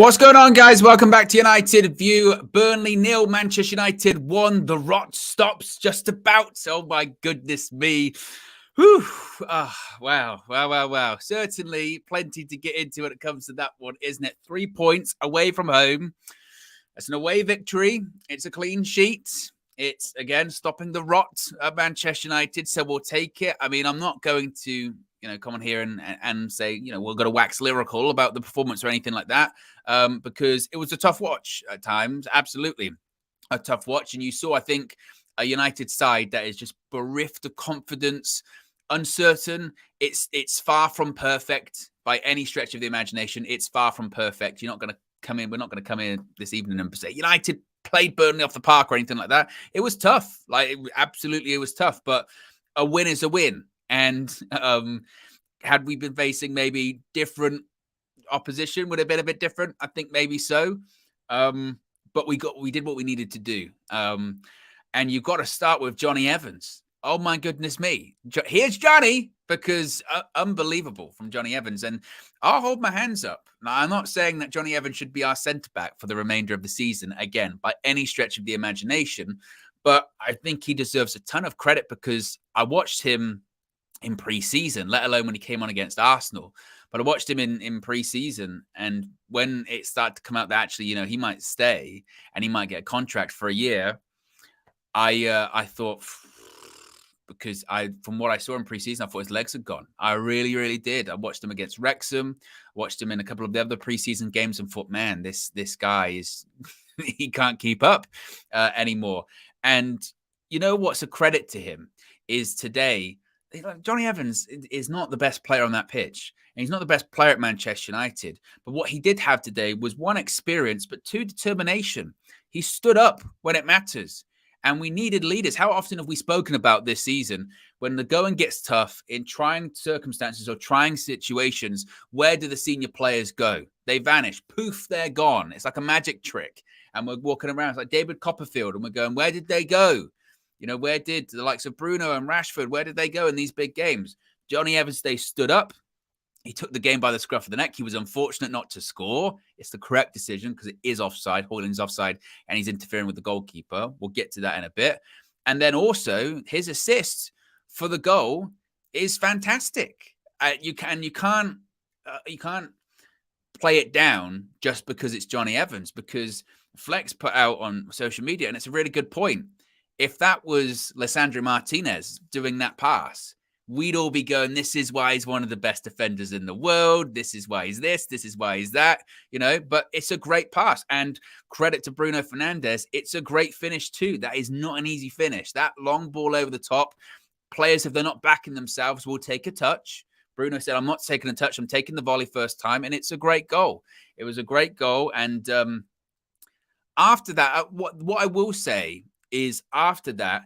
What's going on, guys? Welcome back to United View. Burnley 0, Manchester United 1. The rot stops just about. Oh, my goodness me. Whew. Oh, wow. Certainly plenty to get into when it comes to that one, isn't it? 3 points away from home. It's an away victory. It's a clean sheet. It's, again, stopping the rot of Manchester United, so we'll take it. I mean, I'm not going to come on here and say, we're going to wax lyrical about the performance or anything like that, because it was a tough watch at times. Absolutely a tough watch. And you saw, I think, a United side that is just bereft of confidence, uncertain. It's far from perfect by any stretch of the imagination. It's far from perfect. You're not going to come in. We're not going to come in this evening and say United played Burnley off the park or anything like that. It was tough. Absolutely, it was tough. But a win is a win. And had we been facing maybe different opposition, would have been a bit different. I think maybe so. But we did what we needed to do. And you've got to start with Jonny Evans. Oh my goodness me! Here's Johnny, because unbelievable from Jonny Evans. And I'll hold my hands up. Now, I'm not saying that Jonny Evans should be our centre back for the remainder of the season again by any stretch of the imagination. But I think he deserves a ton of credit because I watched him in pre-season, let alone when he came on against Arsenal. But I watched him in pre-season, and when it started to come out that actually, he might stay and he might get a contract for a year, I thought, because from what I saw in pre-season, I thought his legs had gone. I really, really did. I watched him against Wrexham, watched him in a couple of the other pre-season games, and thought, man, this guy is he can't keep up anymore. And what's a credit to him is today, Jonny Evans is not the best player on that pitch, and he's not the best player at Manchester United. But what he did have today was 1, experience, but 2, determination. He stood up when it matters, and we needed leaders. How often have we spoken about this season when the going gets tough in trying circumstances or trying situations? Where do the senior players go? They vanish. Poof, they're gone. It's like a magic trick, and we're walking around. It's like David Copperfield, and we're going, where did they go? Where did the likes of Bruno and Rashford, where did they go in these big games? Jonny Evans, they stood up. He took the game by the scruff of the neck. He was unfortunate not to score. It's the correct decision because it is offside. Hoylund's offside, and he's interfering with the goalkeeper. We'll get to that in a bit. And then also, his assist for the goal is fantastic. You can't play it down just because it's Jonny Evans, because Flex put out on social media, and it's a really good point. If that was Lisandro Martinez doing that pass, we'd all be going, this is why he's one of the best defenders in the world. This is why he's this. This is why he's that, But it's a great pass. And credit to Bruno Fernandes. It's a great finish too. That is not an easy finish. That long ball over the top. Players, if they're not backing themselves, will take a touch. Bruno said, I'm not taking a touch. I'm taking the volley first time. And it's a great goal. It was a great goal. And after that, what I will say is after that,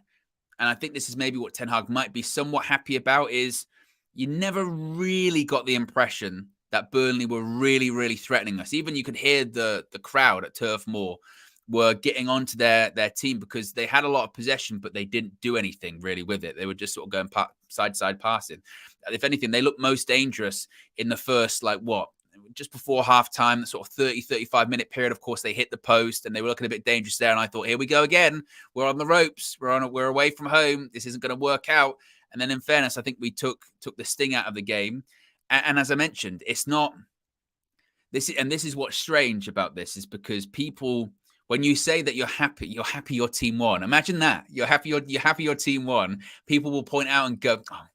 and I think this is maybe what Ten Hag might be somewhat happy about, is you never really got the impression that Burnley were really, really threatening us. Even you could hear the crowd at Turf Moor were getting onto their team because they had a lot of possession, but they didn't do anything really with it. They were just sort of going side passing. If anything, they looked most dangerous in the first, just before half-time, the sort of 30, 35-minute period. Of course, they hit the post, and they were looking a bit dangerous there. And I thought, here we go again. We're on the ropes. We're away from home. This isn't going to work out. And then, in fairness, I think we took the sting out of the game. And as I mentioned, it's not this. And this is what's strange about this, is because people, when you say that you're happy your team won. Imagine that you're happy your team won. People will point out and go, oh,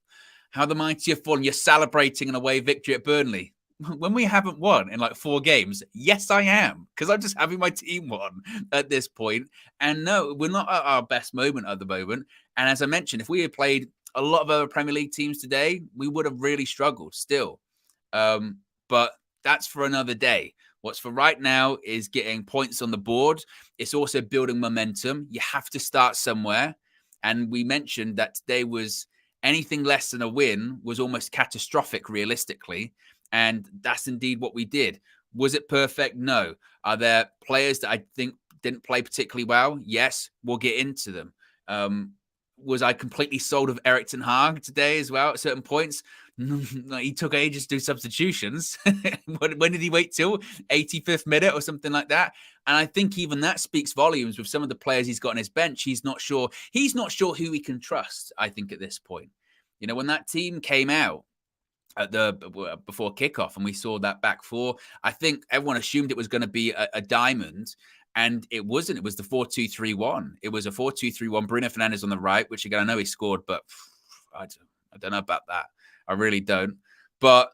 how the mighty have fallen. You're celebrating an away victory at Burnley. When we haven't won in 4 games, yes, I am, because I'm just having my team won at this point. And no, we're not at our best moment at the moment. And as I mentioned, if we had played a lot of other Premier League teams today, we would have really struggled still. But that's for another day. What's for right now is getting points on the board. It's also building momentum. You have to start somewhere. And we mentioned that today was anything less than a win was almost catastrophic, realistically. And that's indeed what we did. Was it perfect? No. Are there players that I think didn't play particularly well? Yes, we'll get into them. Was I completely sold of Erik ten Hag today as well at certain points? He took ages to do substitutions. When did he wait till 85th minute or something like that? And I think even that speaks volumes with some of the players he's got on his bench. He's not sure who he can trust, I think, at this point. When that team came out at before kickoff and we saw that back four, I think everyone assumed it was going to be a diamond. And it wasn't. It was the 4-2-3-1. It was a 4-2-3-1. Bruno Fernandes on the right, which again, I know he scored, but I don't know about that. I really don't. But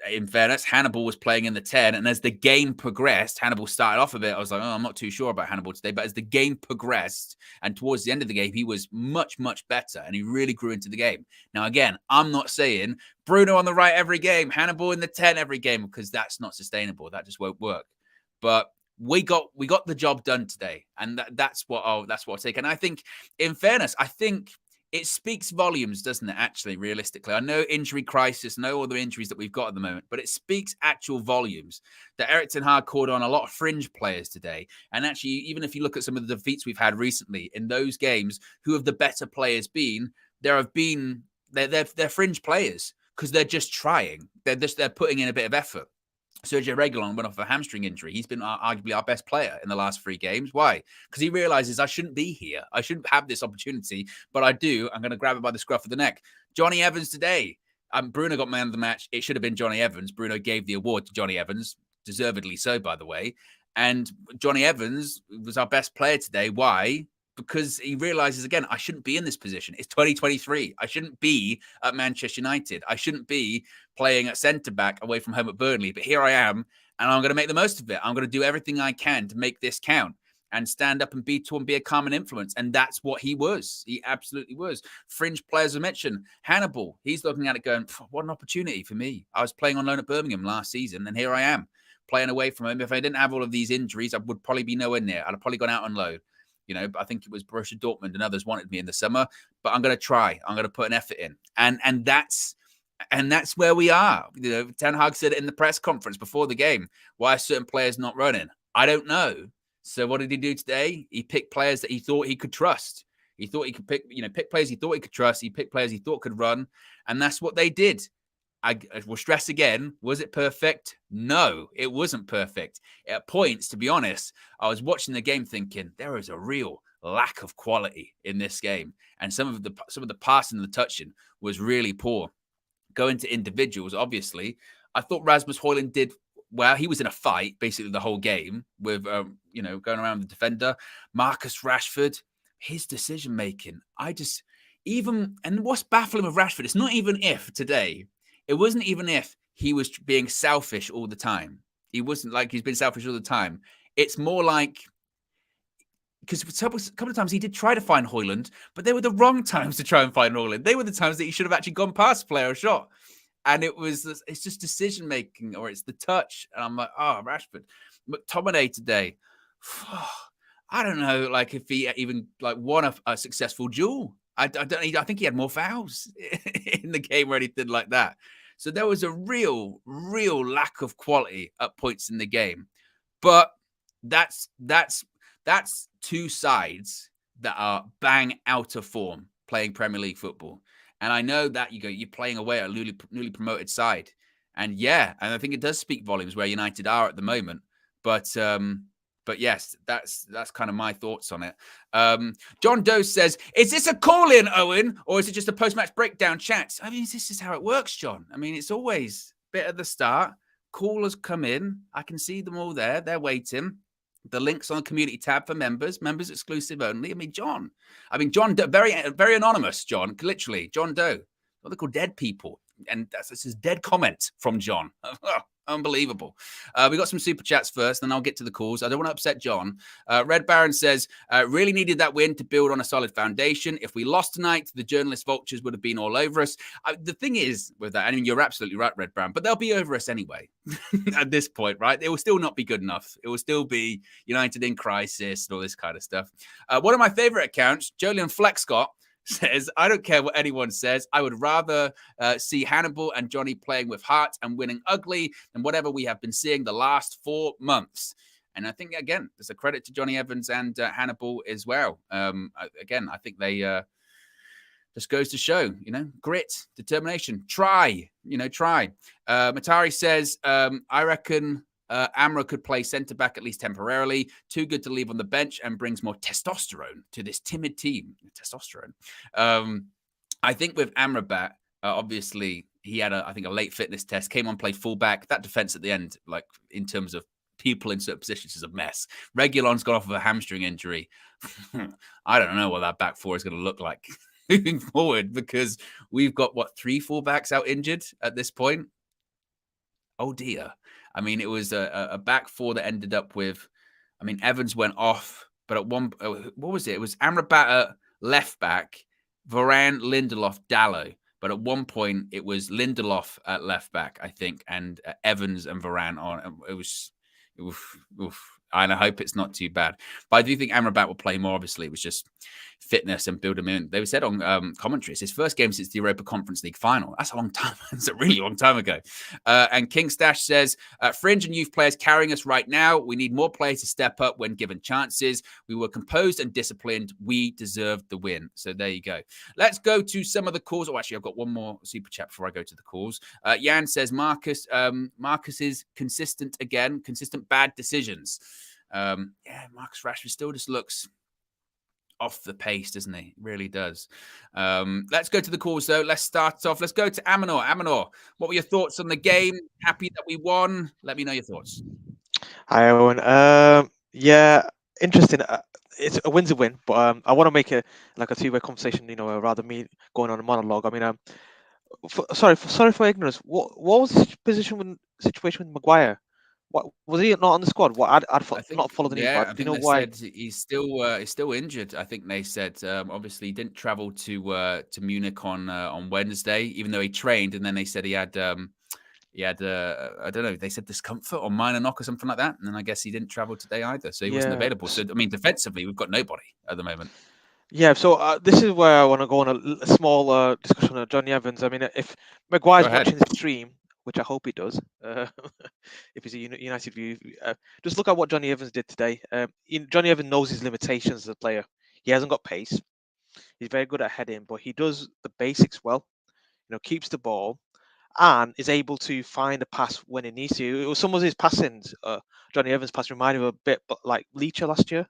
in fairness, Hannibal was playing in the 10. And as the game progressed, Hannibal started off a bit. I was like, I'm not too sure about Hannibal today. But as the game progressed and towards the end of the game, he was much, much better. And he really grew into the game. Now, again, I'm not saying Bruno on the right every game, Hannibal in the 10 every game, because that's not sustainable. That just won't work. But we got the job done today. And that's what I'll take. And I think, in fairness, it speaks volumes, doesn't it, actually, realistically? I know injury crisis, no other injuries that we've got at the moment, but it speaks actual volumes that Erik ten Hag called on a lot of fringe players today. And actually, even if you look at some of the defeats we've had recently in those games, who have the better players been? They're fringe players because they're just trying. They're putting in a bit of effort. Sergio Reguilon went off a hamstring injury. He's been arguably our best player in the last 3 games. Why? Because he realizes I shouldn't be here. I shouldn't have this opportunity, but I do. I'm going to grab it by the scruff of the neck. Jonny Evans today. Bruno got man of the match. It should have been Jonny Evans. Bruno gave the award to Jonny Evans, deservedly so, by the way. And Jonny Evans was our best player today. Why? Because he realizes, again, I shouldn't be in this position. It's 2023. I shouldn't be at Manchester United. I shouldn't be playing at centre-back away from home at Burnley. But here I am, and I'm going to make the most of it. I'm going to do everything I can to make this count and stand up and be a calm influence. And that's what he was. He absolutely was. Fringe players I mentioned. Hannibal, he's looking at it going, what an opportunity for me. I was playing on loan at Birmingham last season, and here I am, playing away from him. If I didn't have all of these injuries, I would probably be nowhere near. I'd have probably gone out on loan. I think it was Borussia Dortmund and others wanted me in the summer, but I'm going to try. I'm going to put an effort in. And that's where we are. Ten Hag said it in the press conference before the game. Why are certain players not running? I don't know. So what did he do today? He picked players that he thought he could trust. He thought he could pick players he thought he could trust. He picked players he thought could run. And that's what they did. I will stress again, was it perfect? No, it wasn't perfect. At points, to be honest, I was watching the game thinking there is a real lack of quality in this game. And some of the passing and the touching was really poor. Going to individuals, obviously, I thought Rasmus Højlund did well. He was in a fight basically the whole game with, going around the defender. Marcus Rashford, his decision-making, and what's baffling with Rashford, it's not even if today, it wasn't even if he was being selfish all the time. He wasn't like he's been selfish all the time. It's more like, because a couple of times he did try to find Højlund, but they were the wrong times to try and find Højlund. They were the times that he should have actually gone past player or shot. And it's just decision making, or it's the touch. And I'm like, Rashford. McTominay today, I don't know, like if he even won a successful duel. I think he had more fouls in the game or anything like that. So there was a real lack of quality at points in the game. But that's two sides that are bang out of form playing Premier League football. And I know that you're playing away at a newly promoted side. And I think it does speak volumes where United are at the moment. But yes, that's kind of my thoughts on it. John Doe says, is this a call-in, Owen, or is it just a post-match breakdown chat? I mean, this is how it works, John. I mean, it's always a bit at the start. Callers come in. I can see them all there. They're waiting. The link's on the community tab for members exclusive only. John, very, very anonymous, John, literally. John Doe. What they call dead people. And that's his dead comment from John. Unbelievable. We got some super chats first, then I'll get to the calls. I don't want to upset John. Red Baron says, really needed that win to build on a solid foundation. If we lost tonight, the journalist vultures would have been all over us. The thing is with that, you're absolutely right, Red Baron, but they'll be over us anyway at this point, right? It will still not be good enough. It will still be United in crisis and all this kind of stuff. One of my favorite accounts, Jolyon Flexcott, says, I don't care what anyone says. I would rather see Hannibal and Jonny playing with heart and winning ugly than whatever we have been seeing the last 4 months. And I think, again, there's a credit to Jonny Evans and Hannibal as well. Again, I think they just goes to show, grit, determination, try. Matari says, I reckon Amra could play centre back at least temporarily. Too good to leave on the bench and brings more testosterone to this timid team. Testosterone. I think with Amrabat, obviously he had I think a late fitness test, came on, played fullback. That defense at the end, like in terms of people in certain positions, is a mess. Reguilon's got off of a hamstring injury. I don't know what that back four is going to look like moving forward, because we've got 3 fullbacks out injured at this point. Oh dear. I mean, it was a back four that ended up with, Evans went off, but at one, what was it? It was Amrabat at left back, Varane, Lindelof, Dallo. But at one point, it was Lindelof at left back, I think, and Evans and Varane on. It was, and I hope it's not too bad. But I do think Amrabat will play more. Obviously, it was just fitness and build him in. They said on commentary, it's his first game since the Europa Conference League final. That's a long time. It's a really long time ago. And King Stash says, fringe and youth players carrying us right now. We need more players to step up when given chances. We were composed and disciplined. We deserved the win. So there you go. Let's go to some of the calls. Oh, actually, I've got one more super chat before I go to the calls. Jan says, Marcus is consistent again. Consistent bad decisions. Marcus Rashford still just looks off the pace, doesn't he? Really does. Let's go to the calls, though. Let's start off. Let's go to Amanor. Amanor, what were your thoughts on the game? Happy that we won? Let me know your thoughts. Hi, Owen. Yeah, interesting. It's a win's a win, but I want to make a two-way conversation. Rather me going on a monologue. I mean, sorry for ignorance. What was the situation with Maguire? What was he not on the squad? What I'd not followed the news, but I do you think know they why? said he's still injured. I think they said obviously he didn't travel to Munich on Wednesday, even though he trained. And then they said he had I don't know. They said discomfort or minor knock or something like that. And then I guess he didn't travel today either, so he wasn't available. So defensively, we've got nobody at the moment. Yeah, so this is where I want to go on a small discussion of Jonny Evans. I mean, if Maguire's watching this stream, which I hope he does, if he's a United view, just look at what Jonny Evans did today. Jonny Evans knows his limitations as a player. He hasn't got pace. He's very good at heading, but he does the basics well. Keeps the ball and is able to find a pass when he needs to. Some of his passings, Jonny Evans' pass reminded me a bit like Leacher last year,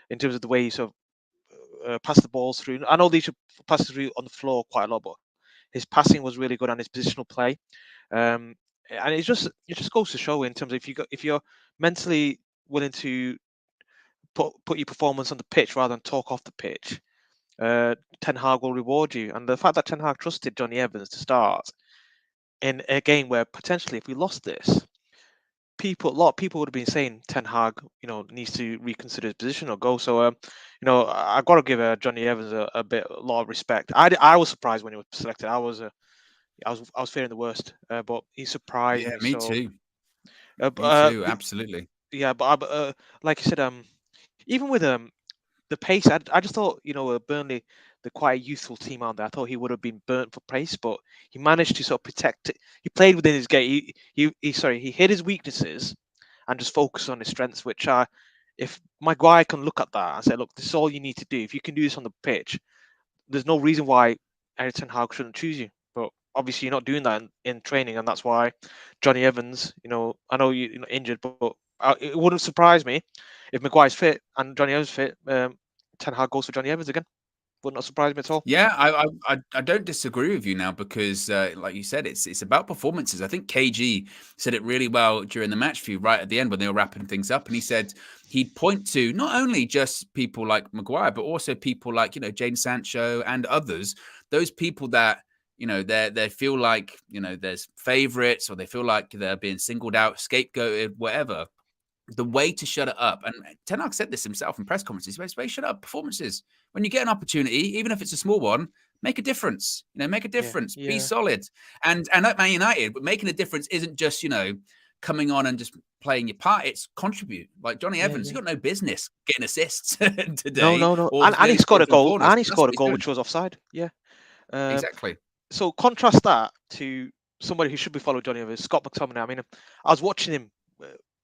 in terms of the way he sort of pass the balls through. I know they should pass through on the floor quite a lot, but his passing was really good and his positional play. And it just goes to show in terms of if you're mentally willing to put your performance on the pitch rather than talk off the pitch, Ten Hag will reward you. And the fact that Ten Hag trusted Jonny Evans to start in a game where potentially if we lost this, a lot of people would have been saying Ten Hag, needs to reconsider his position or go. So, I've got to give Jonny Evans a lot of respect. I was surprised when he was selected. I was fearing the worst, but he surprised me. Me so, too. Me too. Absolutely. Yeah, but like you said, even with the pace, I just thought Burnley, they're quite a youthful team out there. I thought he would have been burnt for pace, but he managed to sort of protect it. He played within his game. He hid his weaknesses and just focused on his strengths. Which if Maguire can look at that and say, look, this is all you need to do. If you can do this on the pitch, there's no reason why Erik ten Hag shouldn't choose you. But obviously, you're not doing that in training, and that's why Jonny Evans. I know you're not injured, but it wouldn't surprise me if Maguire's fit and Jonny Evans fit. Ten Hag goes for Jonny Evans again. Would not surprise me at all. Yeah, I don't disagree with you now, because like you said, it's about performances. I think KG said it really well during the match view right at the end when they were wrapping things up, and he said he'd point to not only just people like Maguire, but also people like Jadon Sancho and others. Those people that they feel like there's favourites, or they feel like they're being singled out, scapegoated, whatever. The way to shut it up, and Ten Hag said this himself in press conferences, shut up performances. When you get an opportunity, even if it's a small one, make a difference. Make a difference. Yeah. Be solid. And at Man United, but making a difference isn't just coming on and just playing your part. It's contribute. Like Jonny Evans, he's got no business getting assists today. No. And he scored a goal. And he scored a goal which was offside. Yeah. Exactly. So contrast that to somebody who should be following Jonny Evans, Scott McTominay. I mean, I was watching him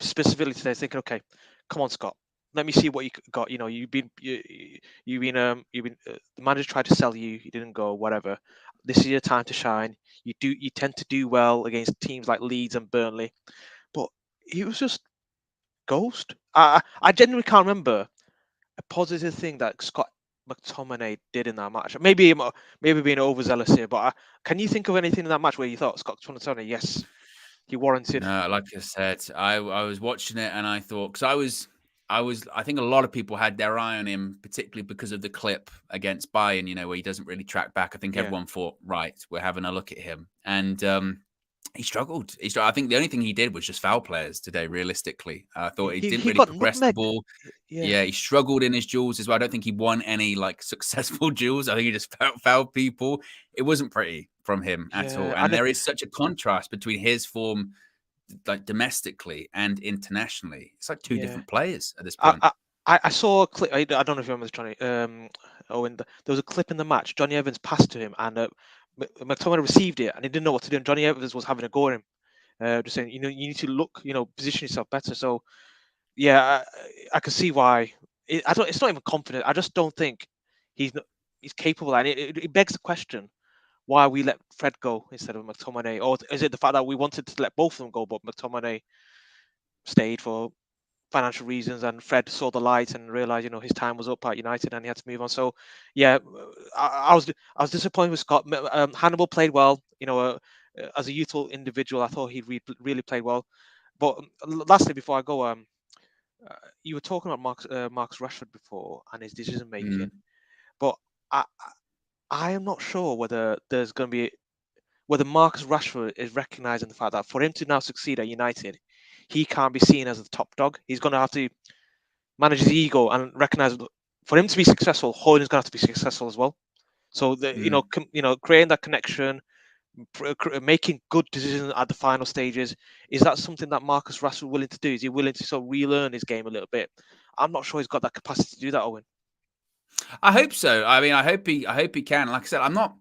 specifically today, thinking, okay, come on, Scott. let me see what you got. You know, the manager tried to sell you. You didn't go. Whatever. This is your time to shine. You tend to do well against teams like Leeds and Burnley, but he was just ghost. I genuinely can't remember a positive thing that Scott McTominay did in that match. Maybe being overzealous here, but can you think of anything in that match where you thought Scott McTominay, yes, he warranted? No, like I said, I was watching it and I thought, because I think a lot of people had their eye on him, particularly because of the clip against Bayern, you know, where he doesn't really track back. I think everyone thought, right, we're having a look at him. And he struggled. I think the only thing he did was just foul players today, realistically. I thought he didn't really progress the ball. Yeah, he struggled in his duels as well. I don't think he won any like successful duels. I think he just fouled people. It wasn't pretty from him at all. And there is such a contrast between his form like domestically and internationally. It's like two different players at this point. I saw a clip. I don't know if you remember this, Johnny. Owen, there was a clip in the match. Jonny Evans passed to him, and McTominay received it, and he didn't know what to do. And Jonny Evans was having a go at him, just saying, you know, you need to look, you know, position yourself better. So, yeah, I can see why. It's not even confident. I just don't think he's capable. And it begs the question: why we let Fred go instead of McTominay, or is it the fact that we wanted to let both of them go, but McTominay stayed for financial reasons, and Fred saw the light and realized, you know, his time was up at United and he had to move on. So, yeah, I was disappointed with Scott. Hannibal played well, you know, as a youthful individual. I thought he really played well. But lastly, before I go, you were talking about Marcus Rashford before and his decision making, but I am not sure whether there's going to be whether Marcus Rashford is recognizing the fact that for him to now succeed at United, he can't be seen as the top dog. He's going to have to manage his ego and recognize for him to be successful, Hoyland's going to have to be successful as well. So you know, creating that connection, making good decisions at the final stages, is that something that Marcus Rashford is willing to do? Is he willing to sort of relearn his game a little bit? I'm not sure he's got that capacity to do that, Owen. I hope so. I mean, I hope he can. Like I said, I'm not.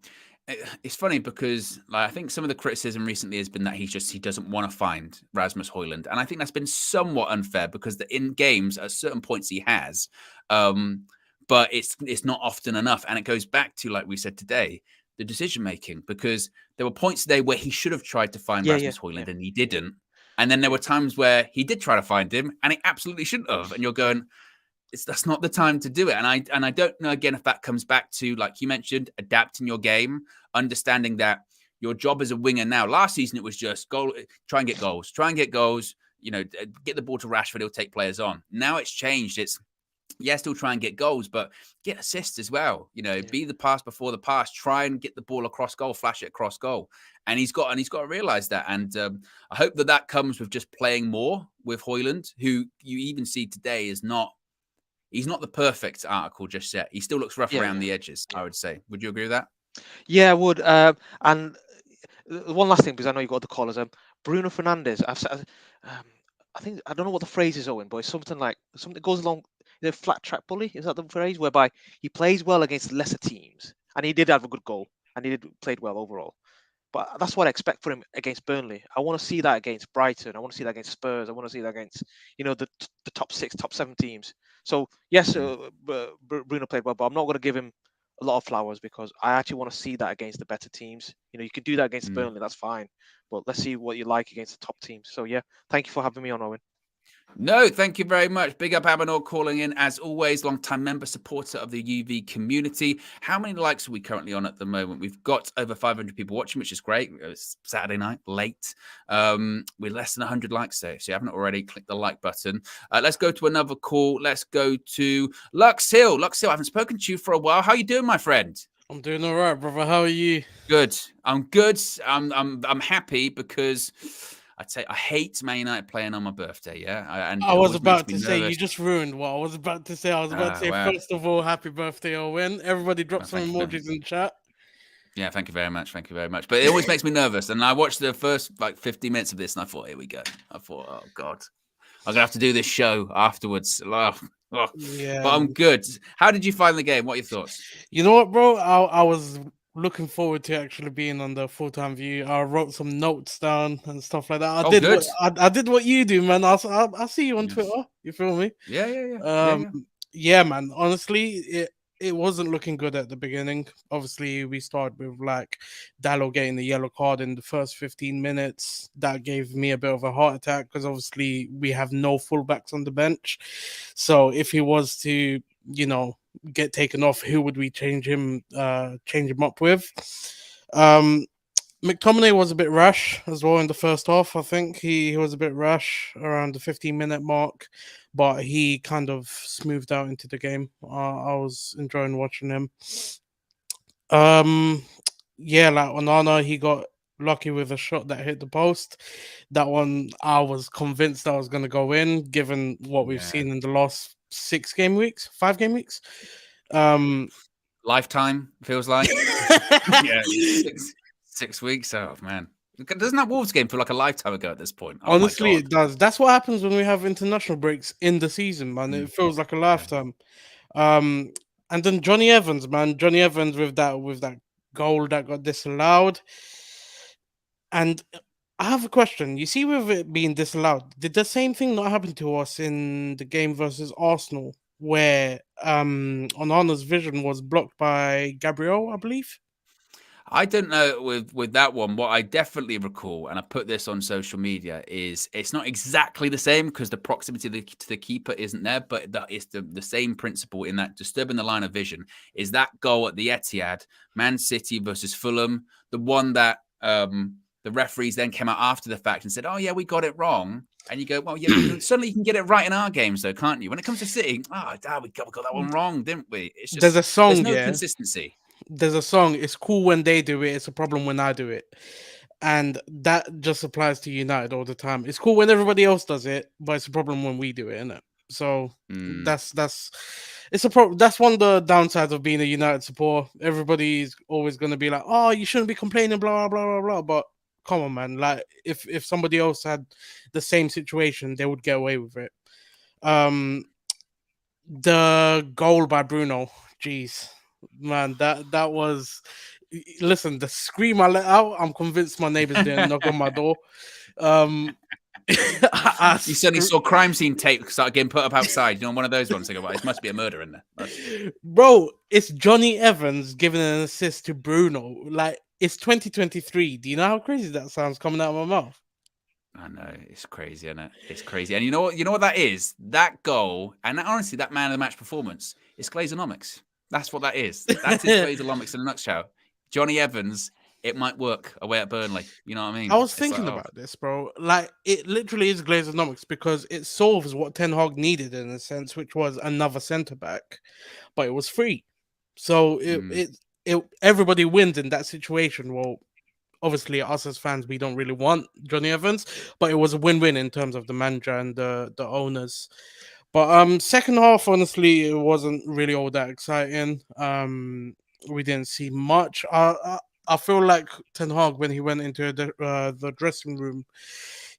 It's funny because like I think some of the criticism recently has been that he doesn't want to find Rasmus Højlund, and I think that's been somewhat unfair because in games at certain points he has, but it's not often enough, and it goes back to like we said today, the decision making, because there were points today where he should have tried to find Rasmus Højlund and he didn't, and then there were times where he did try to find him and he absolutely shouldn't have, and you're going, that's not the time to do it. And I don't know, again, if that comes back to, like you mentioned, adapting your game, understanding that your job as a winger now. Last season, it was just try and get goals, you know, get the ball to Rashford, he'll take players on. Now it's changed. It's, still try and get goals, but get assists as well. You know, be the pass before the pass, try and get the ball across goal, flash it across goal. And he's got to realize that. And I hope that comes with just playing more with Højlund, who you even see today is not, he's not the perfect article just yet. He still looks rough around the edges, I would say. Would you agree with that? Yeah, I would. And one last thing, because I know you got the callers. Bruno Fernandes. I think, I don't know what the phrase is, Owen, but it's something that goes along. You know, flat track bully. Is that the phrase? Whereby he plays well against lesser teams, and he did have a good goal, and he played well overall. But that's what I expect for him against Burnley. I want to see that against Brighton. I want to see that against Spurs. I want to see that against, you know, the top 6, top 7 teams. So yes, Bruno played well, but I'm not going to give him a lot of flowers because I actually want to see that against the better teams. You know, you can do that against Burnley, that's fine. But let's see what you like against the top teams. So yeah, thank you for having me on, Owen. No, thank you very much. Big up Abanor calling in, as always, long-time member supporter of the UV community. How many likes are we currently on at the moment? We've got over 500 people watching, which is great. It's Saturday night, late. We're less than 100 likes there, so you haven't already clicked the like button. Let's go to another call. Let's go to Lux Hill. Lux Hill, I haven't spoken to you for a while. How are you doing, my friend? I'm doing all right, brother. How are you? Good. I'm good. I'm happy because I'd say I hate Man United playing on my birthday, and I was about to say, you just ruined what I was about to say. I was about to say, first of all, happy birthday, Owen. Everybody drop some emojis in chat. Yeah, thank you very much. Thank you very much. But it always makes me nervous. And I watched the first 50 minutes of this and I thought, here we go. I thought, oh, God, I'm going to have to do this show afterwards. Yeah. But I'm good. How did you find the game? What are your thoughts? You know what, bro? I was looking forward to actually being on the full-time view. I wrote some notes down and stuff like that. Good. I did what you do, man. I see you on Yes. Twitter. You feel me? Yeah. Yeah, man. Honestly, it wasn't looking good at the beginning. Obviously, we started with like Dallo getting the yellow card in the first 15 minutes. That gave me a bit of a heart attack because obviously we have no fullbacks on the bench. So if he was to, get taken off, who would we change him up with? McTominay was a bit rash as well in the first half. I think he was a bit rash around the 15-minute mark, but he kind of smoothed out into the game. I was enjoying watching him. Yeah, like Onana, he got lucky with a shot that hit the post. That one, I was convinced that was going to go in, given what we've seen in the last 5 game weeks. Lifetime feels like. Yeah, 6 weeks. Oh man, doesn't that Wolves game feel like a lifetime ago at this point? Oh, honestly, it does. That's what happens when we have international breaks in the season, man. It feels like a lifetime. And then Jonny Evans, man. Jonny Evans with that goal that got disallowed. And I have a question. You see, with it being disallowed, did the same thing not happen to us in the game versus Arsenal, where Onana's vision was blocked by Gabriel, I believe? I don't know with that one. What I definitely recall, and I put this on social media, is it's not exactly the same because the proximity to the keeper isn't there, but it's the same principle in that disturbing the line of vision is that goal at the Etihad, Man City versus Fulham, the one that the referees then came out after the fact and said, "Oh yeah, we got it wrong." And you go, "Well, yeah, suddenly you can get it right in our games, though, can't you?" When it comes to City, we got that one wrong, didn't we? It's just there's a song, there's no consistency. There's a song. It's cool when they do it. It's a problem when I do it, and that just applies to United all the time. It's cool when everybody else does it, but it's a problem when we do it, isn't it? So that's it's a problem. That's one of the downsides of being a United supporter. Everybody's always going to be like, "Oh, you shouldn't be complaining," blah blah blah blah. But come on, man. Like if somebody else had the same situation, they would get away with it. The goal by Bruno, jeez. Man, that was. Listen, the scream I let out, I'm convinced my neighbors didn't knock on my door. You suddenly saw crime scene tape start getting put up outside. You know, one of those ones. They go, "It must be a murder in there." Bro, it's Jonny Evans giving an assist to Bruno. Like, it's 2023. Do you know how crazy that sounds coming out of my mouth? I know, it's crazy, isn't it? It's crazy. And you know what that is? That goal, and honestly, that man of the match performance is Glazonomics. That's what that is. That is Glazonomics in a nutshell. Jonny Evans, it might work away at Burnley. You know what I mean? I was thinking about this, bro. Like, it literally is Glazonomics because it solves what Ten Hag needed in a sense, which was another centre back, but it was free. So everybody wins in that situation. Well, obviously, us as fans, we don't really want Jonny Evans, but it was a win-win in terms of the manager and the owners. But second half, honestly, it wasn't really all that exciting. We didn't see much. I feel like Ten Hag, when he went into the dressing room,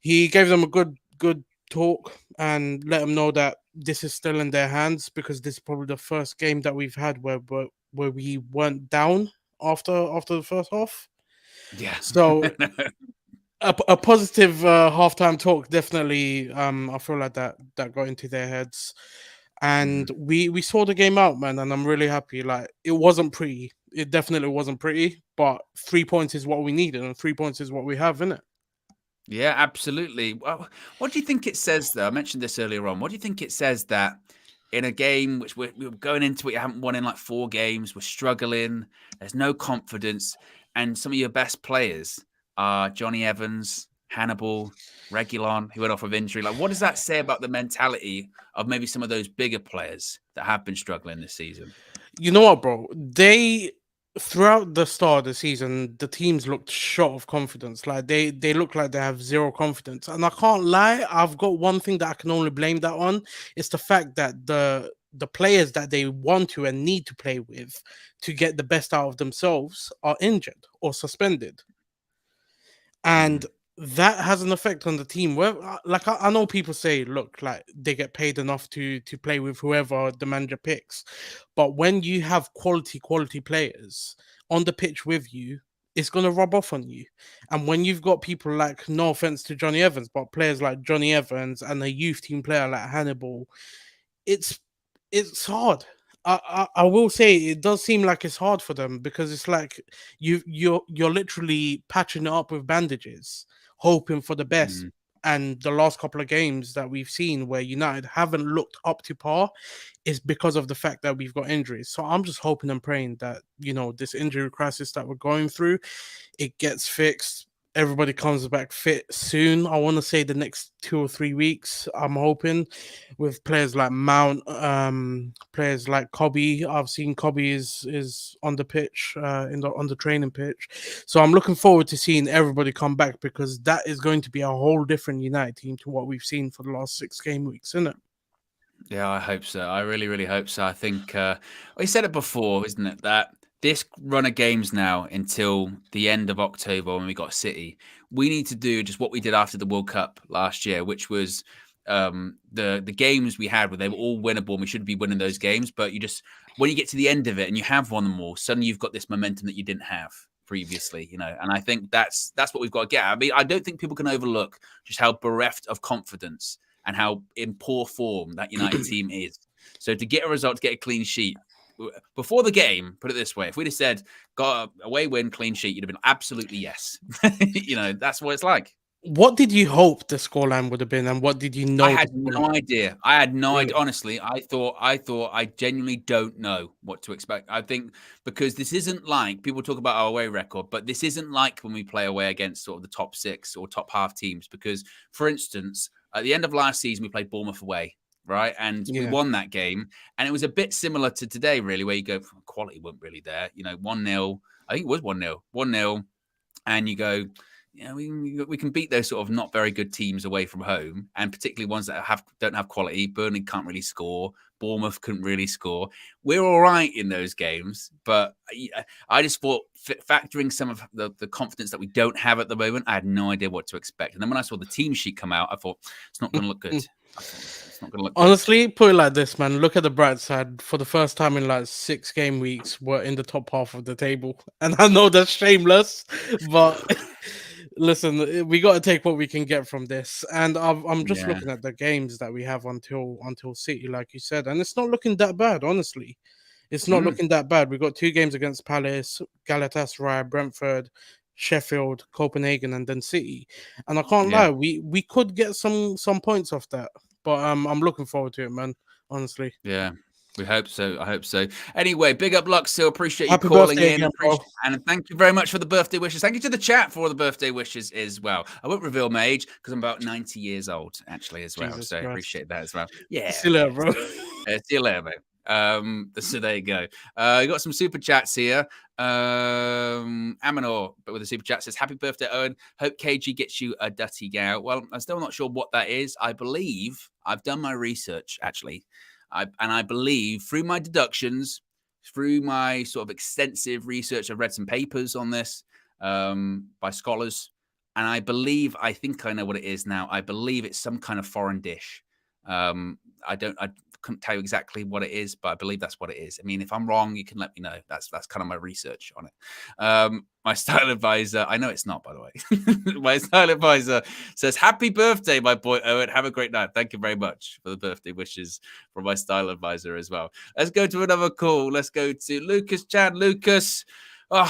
he gave them a good talk and let them know that this is still in their hands because this is probably the first game that we've had where we weren't down after the first half. Yeah. So a positive halftime talk definitely. I feel like that got into their heads, and we saw the game out, man. And I'm really happy. Like, it wasn't pretty. It definitely wasn't pretty, but 3 points is what we needed, and 3 points is what we have, isn't it? Yeah, absolutely. Well, what do you think it says, though? I mentioned this earlier on. What do you think it says that in a game which we're going into it, you haven't won in like 4 games, we're struggling, there's no confidence, and some of your best players are Jonny Evans, Hannibal, Reguilon, who went off with injury. Like, what does that say about the mentality of maybe some of those bigger players that have been struggling this season? You know what, bro? Throughout the start of the season, the teams looked short of confidence. Like, they look like they have zero confidence. And I can't lie, I've got one thing that I can only blame that on. It's the fact that the players that they want to and need to play with to get the best out of themselves are injured or suspended. And that has an effect on the team. Where, like, I know people say, look, like, they get paid enough to play with whoever the manager picks, but when you have quality players, on the pitch with you, it's going to rub off on you. And when you've got people like, no offense to Jonny Evans, but players like Jonny Evans and a youth team player like Hannibal, it's hard. I will say it does seem like it's hard for them, because it's like you're literally patching it up with bandages, hoping for the best. And the last couple of games that we've seen where United haven't looked up to par is because of the fact that we've got injuries. So I'm just hoping and praying that, this injury crisis that we're going through, it gets fixed. Everybody comes back fit soon. I want to say the next 2 or 3 weeks, I'm hoping, with players like Mount, players like Cobby. I've seen Cobby is on the pitch, on the training pitch. So I'm looking forward to seeing everybody come back, because that is going to be a whole different United team to what we've seen for the last 6 game weeks, isn't it? Yeah, I hope so. I really, really hope so. I think we said it before, isn't it, that this run of games now until the end of October when we got City, we need to do just what we did after the World Cup last year, which was the games we had where they were all winnable and we should be winning those games. But when you get to the end of it and you have won them all, suddenly you've got this momentum that you didn't have previously, and I think that's what we've got to get. I mean, I don't think people can overlook just how bereft of confidence and how in poor form that United team is. So to get a result, to get a clean sheet before the game, put it this way: if we'd have said got a away win, clean sheet, you'd have been absolutely yes. That's what it's like. What did you hope the scoreline would have been, and what did you know? I had no idea. I had no idea. Honestly, I thought I genuinely don't know what to expect. I think because this isn't like people talk about our away record, but this isn't like when we play away against sort of the top 6 or top half teams. Because, for instance, at the end of last season, we played Bournemouth away, right? And we won that game. And it was a bit similar to today, really, where you go, quality wasn't really there. 1-0. I think it was 1-0. 1-0. And you go, we can beat those sort of not very good teams away from home, and particularly ones that don't have quality. Burnley can't really score. Bournemouth couldn't really score. We're all right in those games, but I just thought factoring some of the confidence that we don't have at the moment, I had no idea what to expect. And then when I saw the team sheet come out, I thought it's not going to look good. It's not going to look Honestly, good. put it like this, man. Look at the bright side. For the first time in like 6 game weeks, we're in the top half of the table, and I know that's shameless, but. Listen, we got to take what we can get from this, and I'm just looking at the games that we have until City, like you said, and it's not looking that bad. Honestly, it's not looking that bad. We got 2 games against Palace, Galatasaray, Brentford, Sheffield, Copenhagen, and then City. And I can't lie, we could get some points off that, but I'm looking forward to it, man. Honestly, yeah. We hope so. I hope so. Anyway, big up, Luxil. Appreciate Happy you calling birthday in. again, And thank you very much for the birthday wishes. Thank you to the chat for all the birthday wishes as well. I won't reveal my age because I'm about 90 years old, actually, as well. Jesus So I Christ. appreciate that as well. Yeah. See you later, bro. See you later, mate. So there you go. You got some super chats here. Amanor, but with a super chat, says, happy birthday, Owen. Hope KG gets you a Dutty Gow. Well, I'm still not sure what that is. I believe I've done my research, actually. I believe through my deductions, through my sort of extensive research, I've read some papers on this by scholars, and I think I know what it is now. I believe it's some kind of foreign dish. I couldn't tell you exactly what it is, but I believe that's what it is. I mean, if I'm wrong, you can let me know. That's kind of my research on it. My style advisor, I know it's not, by the way. My style advisor says, happy birthday, my boy Owen. Have a great night. Thank you very much for the birthday wishes from my style advisor as well. Let's go to another call. Let's go to Lucas Chan. Lucas,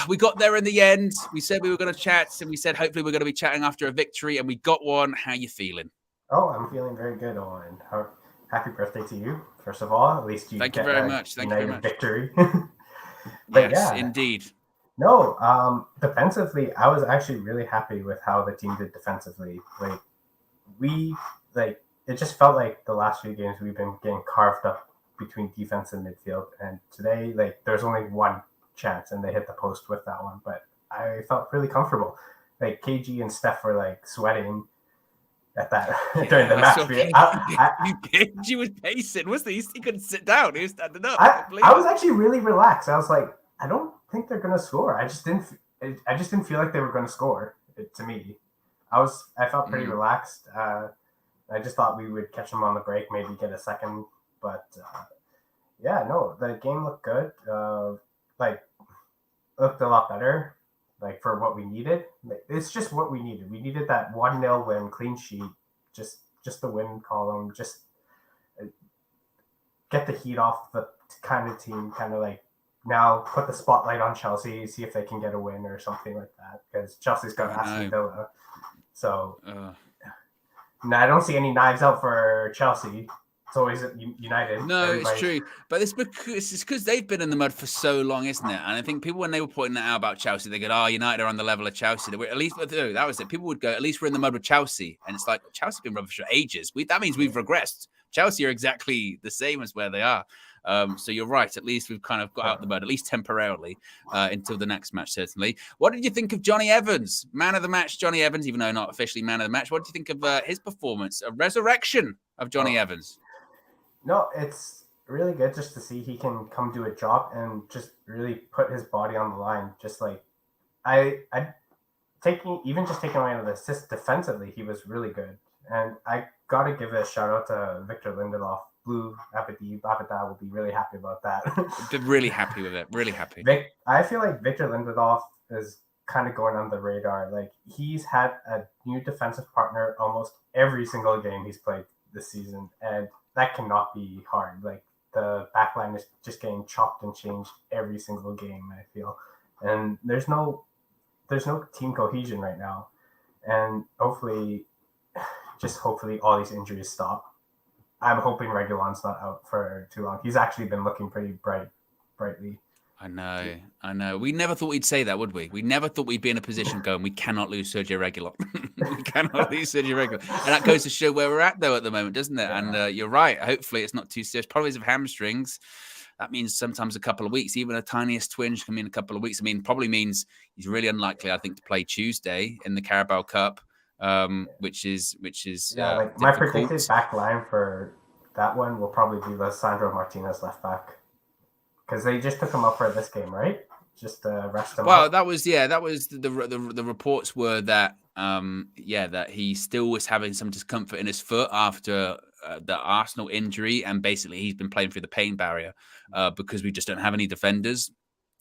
we got there in the end. We said we were going to chat, and we said hopefully we're going to be chatting after a victory, and we got one. How you feeling? Oh, I'm feeling very good, Owen. Happy birthday to you, first of all. At least you Thank you very much. Thank you very much. Victory. But yes, indeed. No, defensively, I was actually really happy with how the team did defensively. It just felt like the last few games we've been getting carved up between defense and midfield. And today, there's only one chance, and they hit the post with that one. But I felt really comfortable. KG and Steph were sweating at that during the match. KG was pacing, wasn't he? He couldn't sit down. He was standing up. I was actually really relaxed. I was like, I don't think they're gonna score. I just didn't feel like they were gonna score. To me, I felt pretty relaxed. I just thought we would catch them on the break, maybe get a second. But the game looked good. looked a lot better, like for what we needed. Like, it's just what we needed. We needed that 1-0 win, clean sheet, just the win column, just get the heat off the kind of team, kind of like now put the spotlight on Chelsea, see if they can get a win or something like that, because Chelsea's got Aston Villa. So I don't see any knives out for Chelsea. It's always United. No, it's true. But it's because they've been in the mud for so long, isn't it? And I think people, when they were pointing that out about Chelsea, they go, oh, United are on the level of Chelsea. At least, that was it. People would go, at least we're in the mud with Chelsea. And it's like, Chelsea's been rubbish for ages. That means we've regressed. Chelsea are exactly the same as where they are. So you're right. At least we've kind of got out the mud, at least temporarily, until the next match, certainly. What did you think of Jonny Evans? Man of the match, Jonny Evans, even though not officially man of the match. What did you think of his performance? A resurrection of Jonny Evans. No, it's really good just to see he can come do a job and just really put his body on the line. Just like taking away the assist defensively, he was really good. And I got to give a shout out to Victor Lindelof. Blue Abada will be really happy about that. Been really happy with it. Really happy. I feel like Victor Lindelof is kind of going on the radar. Like, he's had a new defensive partner almost every single game he's played this season, and that cannot be hard. Like, the backline is just getting chopped and changed every single game, I feel. And there's no team cohesion right now. And hopefully all these injuries stop. I'm hoping Reguilon's not out for too long. He's actually been looking pretty brightly. I know. We never thought we'd say that, would we? We never thought we'd be in a position going, we cannot lose Sergio Reguilon. We cannot lose Sergio Reguilon. And that goes to show where we're at, though, at the moment, doesn't it? Yeah. And you're right. Hopefully it's not too serious. Probably of hamstrings. That means sometimes a couple of weeks. Even a tiniest twinge can mean a couple of weeks. I mean, probably means he's really unlikely, I think, to play Tuesday in the Carabao Cup, which is like my predicted back line for that one will probably be Lisandro Martinez left back. Because they just took him up for this game, right? Just to rest him Well, up. that was the reports were that that he still was having some discomfort in his foot after the Arsenal injury, and basically he's been playing through the pain barrier because we just don't have any defenders.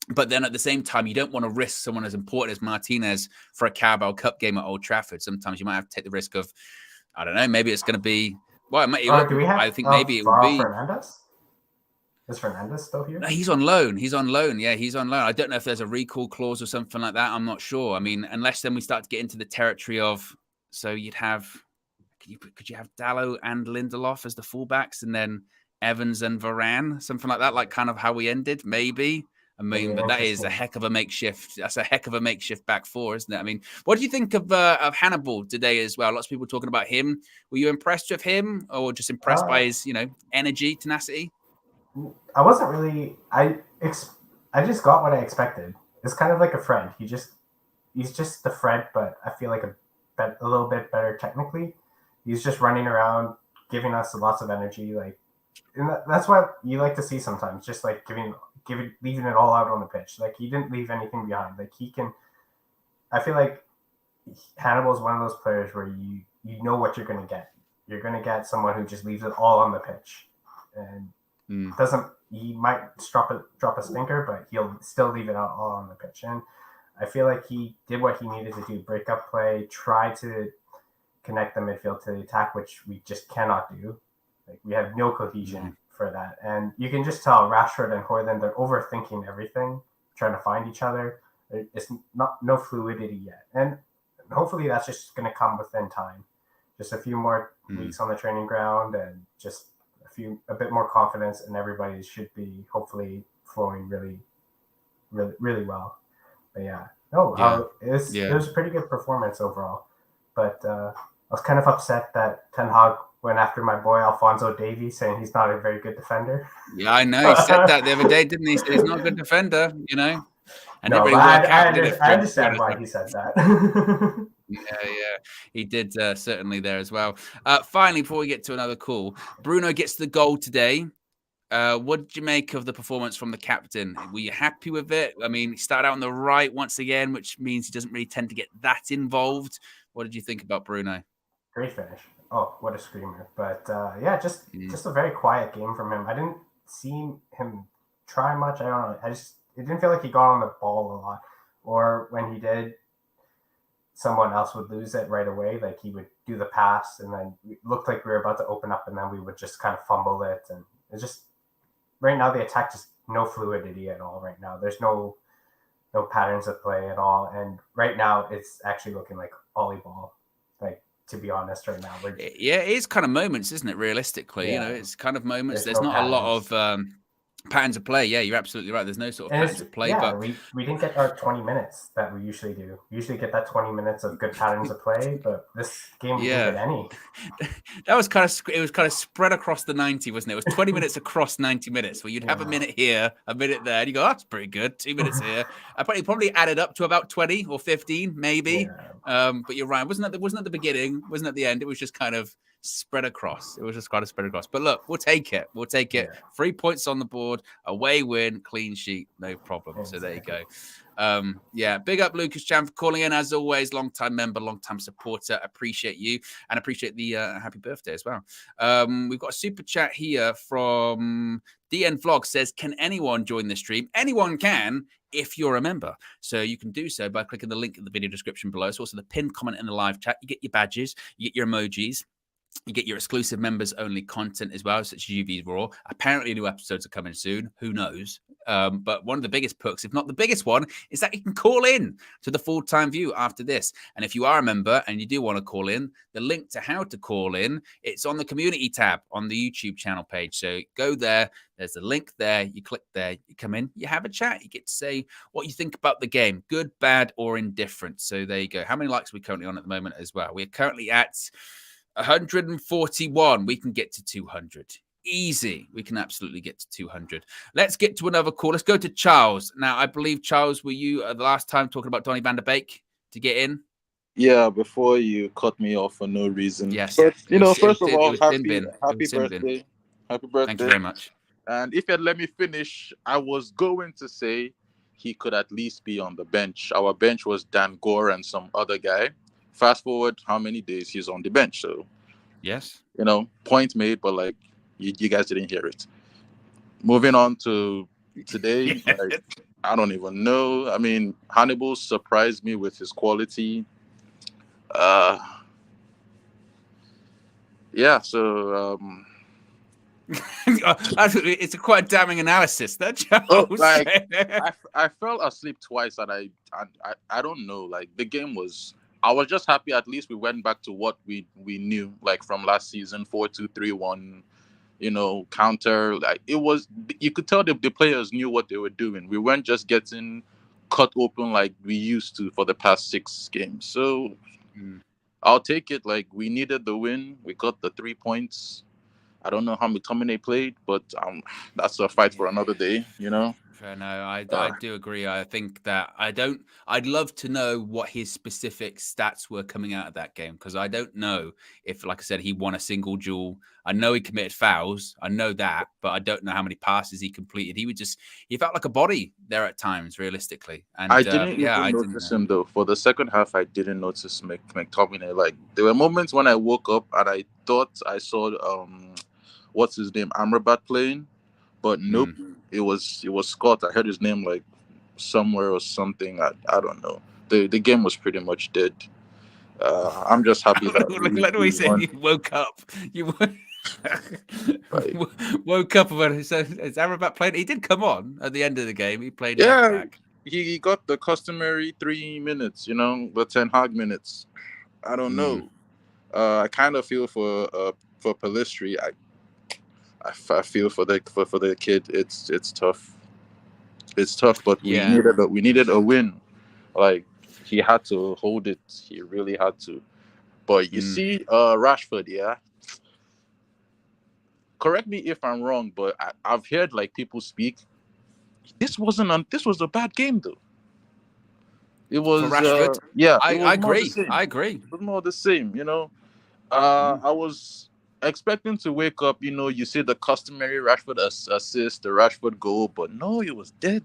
But then at the same time, you don't want to risk someone as important as Martinez for a Carabao Cup game at Old Trafford. Sometimes you might have to take the risk of, I don't know, maybe it's going to be. Well, do we have? I think maybe it would be. Fernandez? Is Fernandez still here? No, he's on loan. Yeah, he's on loan. I don't know if there's a recall clause or something like that. I'm not sure. I mean, unless then we start to get into the territory of, so you'd have, could you have Dalot and Lindelof as the fullbacks, and then Evans and Varane, something like that, like kind of how we ended, maybe. I mean, but that is a heck of a makeshift. That's a heck of a makeshift back four, isn't it? I mean, what do you think of Hannibal today as well? Lots of people talking about him. Were you impressed with him, or just impressed by his, energy, tenacity? I wasn't really. I just got what I expected. It's kind of like a Fred. He's just the Fred, but I feel like a little bit better technically. He's just running around, giving us lots of energy. Like, and that's what you like to see sometimes. Just like leaving it all out on the pitch. Like, he didn't leave anything behind. Like, he can. I feel like Hannibal is one of those players where you know what you're going to get. You're going to get someone who just leaves it all on the pitch, and he might drop a stinker, but he'll still leave it all on the pitch. And I feel like he did what he needed to do: break up play, try to connect the midfield to the attack, which we just cannot do. Like, we have no cohesion for that, and you can just tell Rashford and Højlund, they're overthinking everything, trying to find each other. It's no fluidity yet, and hopefully that's just going to come within time. Just a few more weeks on the training ground, and just a bit more confidence, and everybody should be hopefully flowing really, really, really well. But it was a pretty good performance overall. But I was kind of upset that Ten Hag went after my boy Alphonso Davies, saying he's not a very good defender. Yeah, I know. He said that the other day, didn't he? He said he's not a good defender, And no, I understand why he said that. Yeah, he did certainly there as well. Finally, before we get to another call, Bruno gets the goal today. What did you make of the performance from the captain? Were you happy with it? I mean, he started out on the right once again, which means he doesn't really tend to get that involved. What did you think about Bruno? Great finish. Oh, what a screamer. But just a very quiet game from him. I didn't see him try much. I don't know. didn't feel like he got on the ball a lot, or when he did, someone else would lose it right away. Like he would do the pass, and then it looked like we were about to open up, and then we would just kind of fumble it. And it's just right now the attack just no fluidity at all. Right now, there's no patterns of play at all, and right now it's actually looking like volleyball. Like, to be honest, right now, yeah, it is kind of moments, isn't it? Realistically, you know, it's kind of moments. There's not patterns. A lot of patterns of play. Yeah, you're absolutely right. There's no sort of patterns of play. Yeah, but we didn't get our 20 minutes that we usually do. We usually get that 20 minutes of good patterns of play, but this game we didn't get any. That was kind of spread across the 90, wasn't it? It was 20 minutes across 90 minutes, where you'd have a minute here, a minute there, and you go, oh, that's pretty good. 2 minutes here. I probably added up to about 20 or 15, maybe. Yeah. But you're right. Wasn't at the beginning, wasn't at the end. It was just kind of spread across. It was just kind of spread across. But look, we'll take it. Yeah. 3 points on the board, away win, clean sheet, no problem. Exactly. So there you go. Big up Lucas Chan for calling in, as always. Long-time member, long-time supporter. Appreciate you, and appreciate the happy birthday as well. We've got a super chat here from DN Vlog. Says, can anyone join the stream? Anyone can, if you're a member. So you can do so by clicking the link in the video description below. It's also the pinned comment in the live chat. You get your badges, you get your emojis. You get your exclusive members-only content as well, such as UV's Raw. Apparently, new episodes are coming soon. Who knows? But one of the biggest perks, if not the biggest one, is that you can call in to the full-time view after this. And if you are a member and you do want to call in, the link to how to call in, it's on the community tab on the YouTube channel page. So go there. There's a link there. You click there. You come in. You have a chat. You get to say what you think about the game, good, bad, or indifferent. So there you go. How many likes are we currently on at the moment as well? We're currently at 141. We can get to 200. Easy. We can absolutely get to 200. Let's get to another call. Let's go to Charles. Now, I believe, Charles, were you the last time talking about Donny van der Beek to get in? Yeah, before you cut me off for no reason. Yes. But, first of all, happy birthday. Happy birthday. Thank you very much. And if you had let me finish, I was going to say he could at least be on the bench. Our bench was Dan Gore and some other guy. Fast forward how many days he's on the bench. So, yes, point made, but like you guys didn't hear it. Moving on to today, I don't even know. I mean, Hannibal surprised me with his quality. So it's a quite damning analysis, that Charles. I fell asleep twice, and I don't know. Like, the game was. I was just happy at least we went back to what we knew, like from last season, 4-2-3-1, counter. Like, it was, you could tell the players knew what they were doing. We weren't just getting cut open like we used to for the past 6 games. So I'll take it. Like, we needed the win. We got the 3 points. I don't know how McTominay played, but that's a fight for another day, Fair, no, I do agree. I think that I'd love to know what his specific stats were coming out of that game, because I don't know if, like I said, he won a single duel. I know he committed fouls. I know that, but I don't know how many passes he completed. He felt like a body there at times, realistically. And I didn't notice him, though. For the second half, I didn't notice McTominay. Like, there were moments when I woke up and I thought I saw, what's his name, Amrabat playing. But nope, it was Scott. I heard his name like somewhere or something. I don't know. The game was pretty much dead. I'm just happy that like the way he said you woke up. You woke up when so is Amrabat played? He did come on at the end of the game. He played. Yeah, he got the customary 3 minutes. The Ten Hag minutes. I don't know. I kind of feel for Pellistri. I feel for the kid. It's tough. It's tough, but we needed a win. Like, he had to hold it. He really had to. But you see, Rashford, yeah. Correct me if I'm wrong, but I've heard like people speak. This was a bad game, though. It was for Rashford. I agree. I agree. It was more the same, I was expecting to wake up, you see the customary Rashford assist, the Rashford goal, but no, it was dead.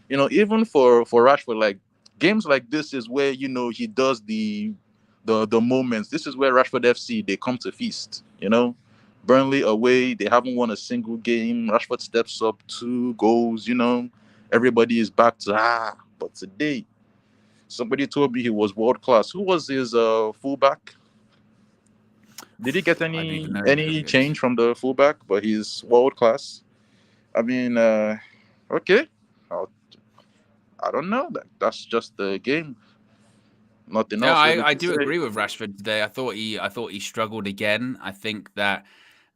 Even for Rashford, like, games like this is where, he does the moments. This is where Rashford FC, they come to feast, Burnley away, they haven't won a single game. Rashford steps up, 2 goals, everybody is back to but today, somebody told me he was world class. Who was his fullback? Did he get I don't even know. any change from the fullback? But he's world class. I mean, okay, I'll, I don't know. That's just the game. Nothing Yeah, else really I to do say. agree with Rashford today. I thought he struggled again. I think that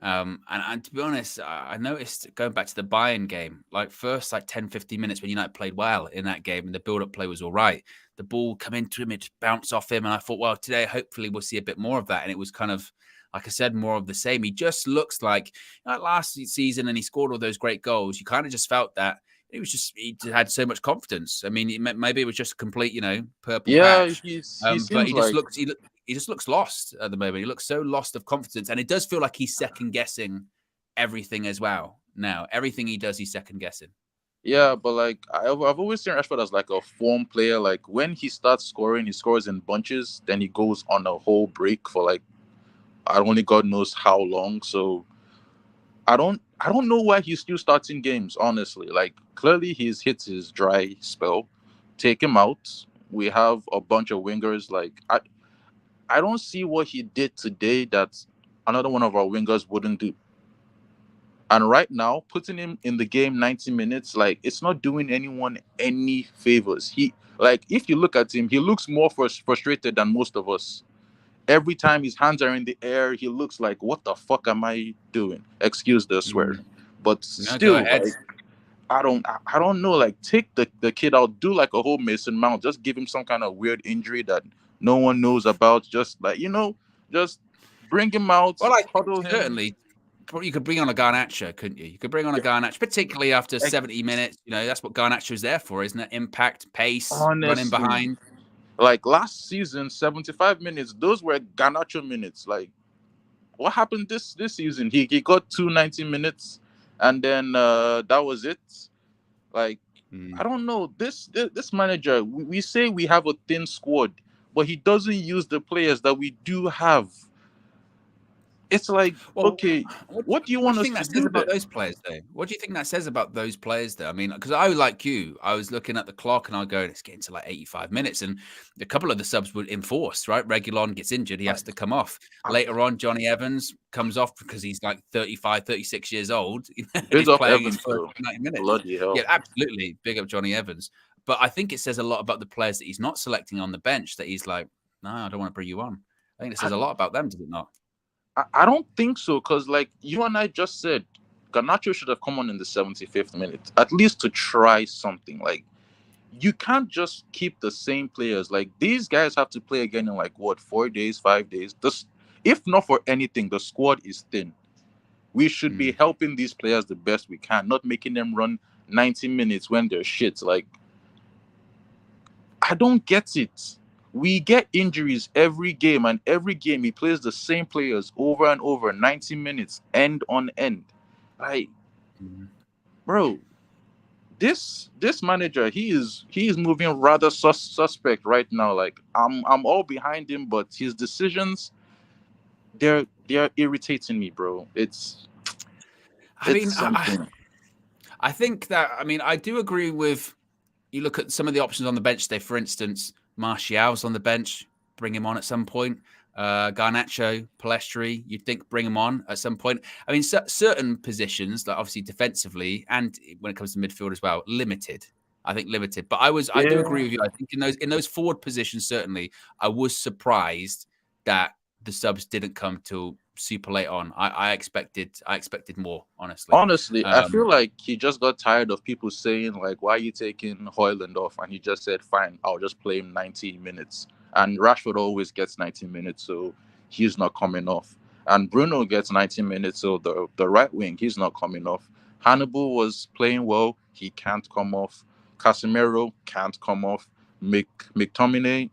and to be honest, I noticed going back to the Bayern game, like first like 10, 15 minutes when United played well in that game and the build-up play was all right. The ball come into him, it just bounced off him. And I thought, well, today hopefully we'll see a bit more of that. And it was kind of, like I said, more of the same. He just looks like last season and he scored all those great goals. You kind of just felt that he had so much confidence. I mean, maybe it was just a complete, purple Yeah, patch. he But seems like he just looks lost at the moment. He looks so lost of confidence, and it does feel like he's second guessing everything as well. Now, everything he does, he's second guessing. yeah, but like I've always seen Rashford as like a form player. Like when he starts scoring, he scores in bunches. Then he goes on a whole break for like only God knows how long. So I don't know why he's still starting games. Honestly, like clearly he's hit his dry spell. Take him out. We have a bunch of wingers. Like I don't see what he did today that another one of our wingers wouldn't do. And right now, putting him in the game 90 minutes, like it's not doing anyone any favors. He like if you look at him, he looks more frustrated than most of us. Every time his hands are in the air, he looks like, "What the fuck am I doing?" Excuse the swear, but No, go still, ahead. like I don't know. Like take the kid out, do like a whole Mason Mount, just give him some kind of weird injury that no one knows about. Just like just bring him out, Well, like huddle him. certainly, you could bring on a Garnacho, couldn't you? You could bring on a Garnacho, particularly after 70 minutes. That's what Garnacho is there for, isn't it? Impact, pace, running Honestly, behind. like last season, 75 minutes, those were Garnacho minutes. Like, what happened this season? He got 290 minutes, and then that was it. Like, I don't know. This manager, we say we have a thin squad, but he doesn't use the players that we do have. It's like, okay, what do you want do you us think to that says do about then? those players, though? What do you think that says about those players, though? I mean, because I, like you, I was looking at the clock and I go, it's getting to like 85 minutes. And a couple of the subs were enforced, right? Regulon gets injured. He has to come off. Later on, Jonny Evans comes off because he's like 35, 36 years old. And Big he's up playing his Evans, first though. 90 minutes. Bloody hell. Yeah, absolutely. Big up Jonny Evans. But I think it says a lot about the players that he's not selecting on the bench that he's like, no, I don't want to bring you on. I think it says a lot about them, does it not? I don't think so, because like you and I just said, Garnacho should have come on in the 75th minute, at least to try something. Like, you can't just keep the same players. Like, these guys have to play again in like what, 4 days, 5 days. If not for anything, the squad is thin. We should be helping these players the best we can, not making them run 90 minutes when they're shit. Like, I don't get it. We get injuries every game, and every game he plays the same players over and over, 90 minutes, end on end. Like, bro, this manager, he is moving rather suspect right now. Like, I'm all behind him, but his decisions, they're irritating me, bro. I think that, I do agree with, you look at some of the options on the bench today. For instance, Martial's on the bench, bring him on at some point. Garnacho, Palestri, you'd think bring him on at some point. I mean, certain positions, like obviously defensively and when it comes to midfield as well, limited. I think limited. But I do agree with you. I think in those forward positions, certainly, I was surprised that the subs didn't come till super late on. I expected more, honestly. I feel like he just got tired of people saying like, why are you taking Højlund off? And he just said, fine, I'll just play him 90 minutes. And Rashford always gets 90 minutes, so he's not coming off. And Bruno gets 90 minutes, so the right wing, he's not coming off. Hannibal was playing well, he can't come off. Casemiro can't come off. McTominay,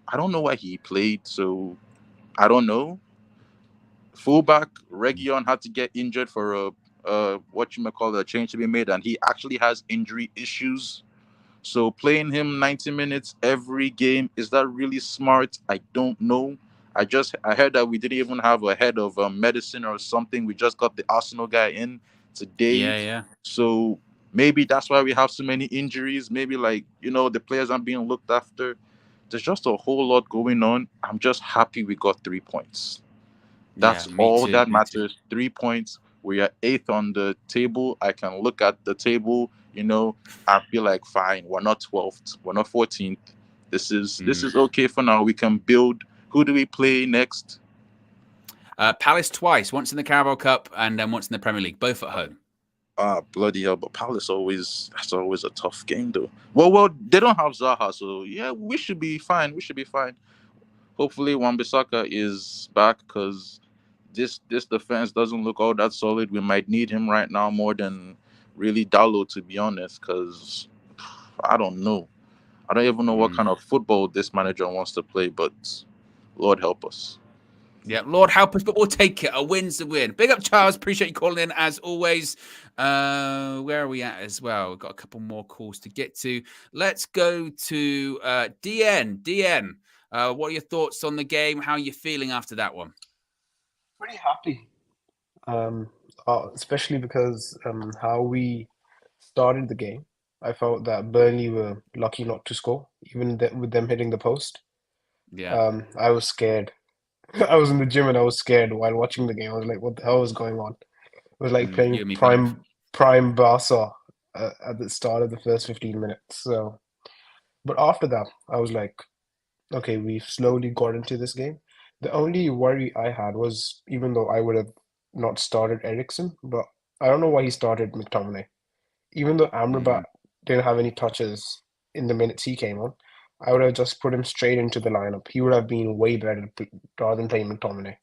I don't know why he played, so I don't know. Fullback Region had to get injured for a change to be made, and he actually has injury issues. So playing him 90 minutes every game, is that really smart? I don't know. I heard that we didn't even have a head of medicine or something. We just got the Arsenal guy in today. Yeah. So Maybe that's why we have so many injuries. Maybe like, the players aren't being looked after. There's just a whole lot going on. I'm just happy we got 3 points. That's Yeah, me all too. that Me too. matters. 3 points. We are 8th on the table. I can look at the table, I feel like fine. We're not 12th. We're not 14th. This is okay for now. We can build. Who do we play next? Palace twice, once in the Carabao Cup and then once in the Premier League, both at home. Bloody hell! But Palace that's always a tough game, though. Well, they don't have Zaha, so yeah, we should be fine. We should be fine. Hopefully, Wan-Bissaka is back because this defense doesn't look all that solid. We might need him right now more than really Dalot, to be honest. Because I don't know. I don't even know what kind of football this manager wants to play. But Lord help us. Yeah, Lord help us, but we'll take it. A win's a win. Big up, Charles. Appreciate you calling in as always. Where are we at as well? We've got a couple more calls to get to. Let's go to DN. DN, what are your thoughts on the game? How are you feeling after that one? Pretty happy, especially because how we started the game. I felt that Burnley were lucky not to score, even with them hitting the post. Yeah. I was scared. I was in the gym and I was scared while watching the game. I was like, what the hell is going on? It was like You playing and me both. prime Barca at the start of the first 15 minutes. So, but after that, I was like, okay, we've slowly got into this game. The only worry I had was, even though I would have not started Eriksen, but I don't know why he started McTominay. Even though Amrabat didn't have any touches in the minutes he came on, I would have just put him straight into the lineup. He would have been way better rather than playing McTominay.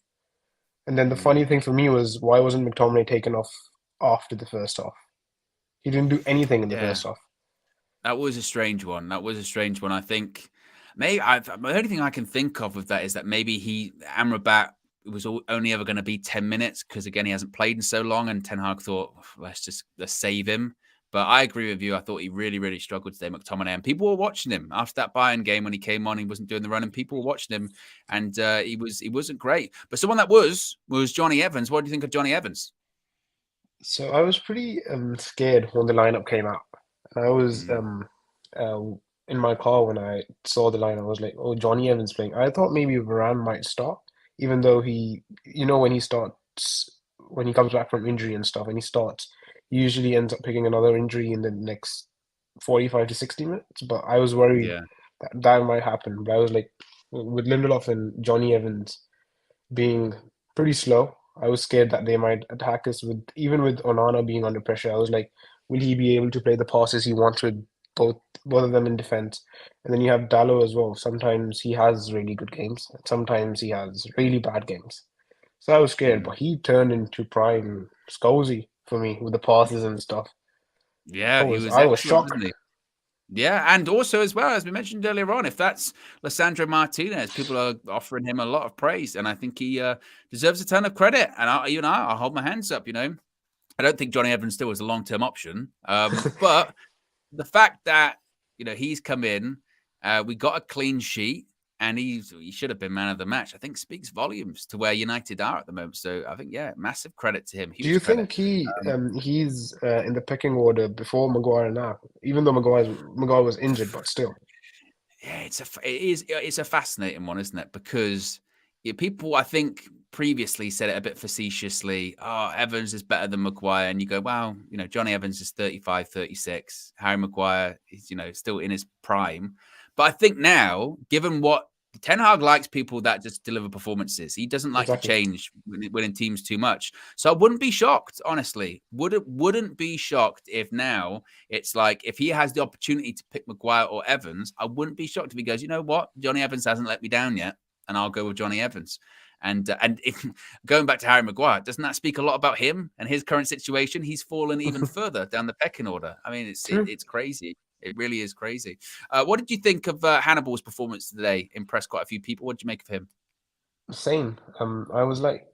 And then the funny thing for me was, why wasn't McTominay taken off after the first half? He didn't do anything in the first half. That was a strange one. I think the only thing I can think of with that is that maybe Amrabat was only ever going to be 10 minutes because, again, he hasn't played in so long. And Ten Hag thought, let's save him. But I agree with you. I thought he really, really struggled today, McTominay. And people were watching him after that Bayern game when he came on. He wasn't doing the run, and people were watching him, and he wasn't great. But someone that was Jonny Evans. What do you think of Jonny Evans? So I was pretty scared when the lineup came out. I was in my car when I saw the lineup. I was like, "Oh, Jonny Evans playing." I thought maybe Varane might start, even though when he comes back from injury and stuff, and he starts, he usually ends up picking another injury in the next 45 to 60 minutes. But I was worried that might happen. But I was like, with Lindelof and Jonny Evans being pretty slow, I was scared that they might attack us even with Onana being under pressure. I was like, will he be able to play the passes he wants with both of them in defense? And then you have Dalot as well. Sometimes he has really good games, and sometimes he has really bad games. So I was scared, but he turned into prime Scousy for me with the passes and stuff. Yeah, he was I was excellent, shocked. wasn't he? Yeah, and also as well, as we mentioned earlier on, if that's Lisandro Martinez, people are offering him a lot of praise, and I think he deserves a ton of credit. And I'll hold my hands up. I don't think Jonny Evans still is a long-term option, but the fact that he's come in, we got a clean sheet, and he should have been man of the match, I think speaks volumes to where United are at the moment. So I think, massive credit to him. Do you think he's in the pecking order before Maguire now? Even though Maguire was injured, but still. Yeah, it's a fascinating one, isn't it? Because people, I think, previously said it a bit facetiously. Oh, Evans is better than Maguire. And you go, wow, Jonny Evans is 35, 36. Harry Maguire is, still in his prime. But I think now, given what Ten Hag likes people that just deliver performances. He doesn't like to change winning teams too much. So I wouldn't be shocked, honestly. Wouldn't be shocked if now it's like, if he has the opportunity to pick Maguire or Evans, I wouldn't be shocked if he goes, you know what? Jonny Evans hasn't let me down yet, and I'll go with Jonny Evans. And if going back to Harry Maguire, doesn't that speak a lot about him and his current situation? He's fallen even further down the pecking order. I mean, it's crazy. It really is crazy. What did you think of Hannibal's performance today? Impressed quite a few people. What did you make of him? Same. I was like,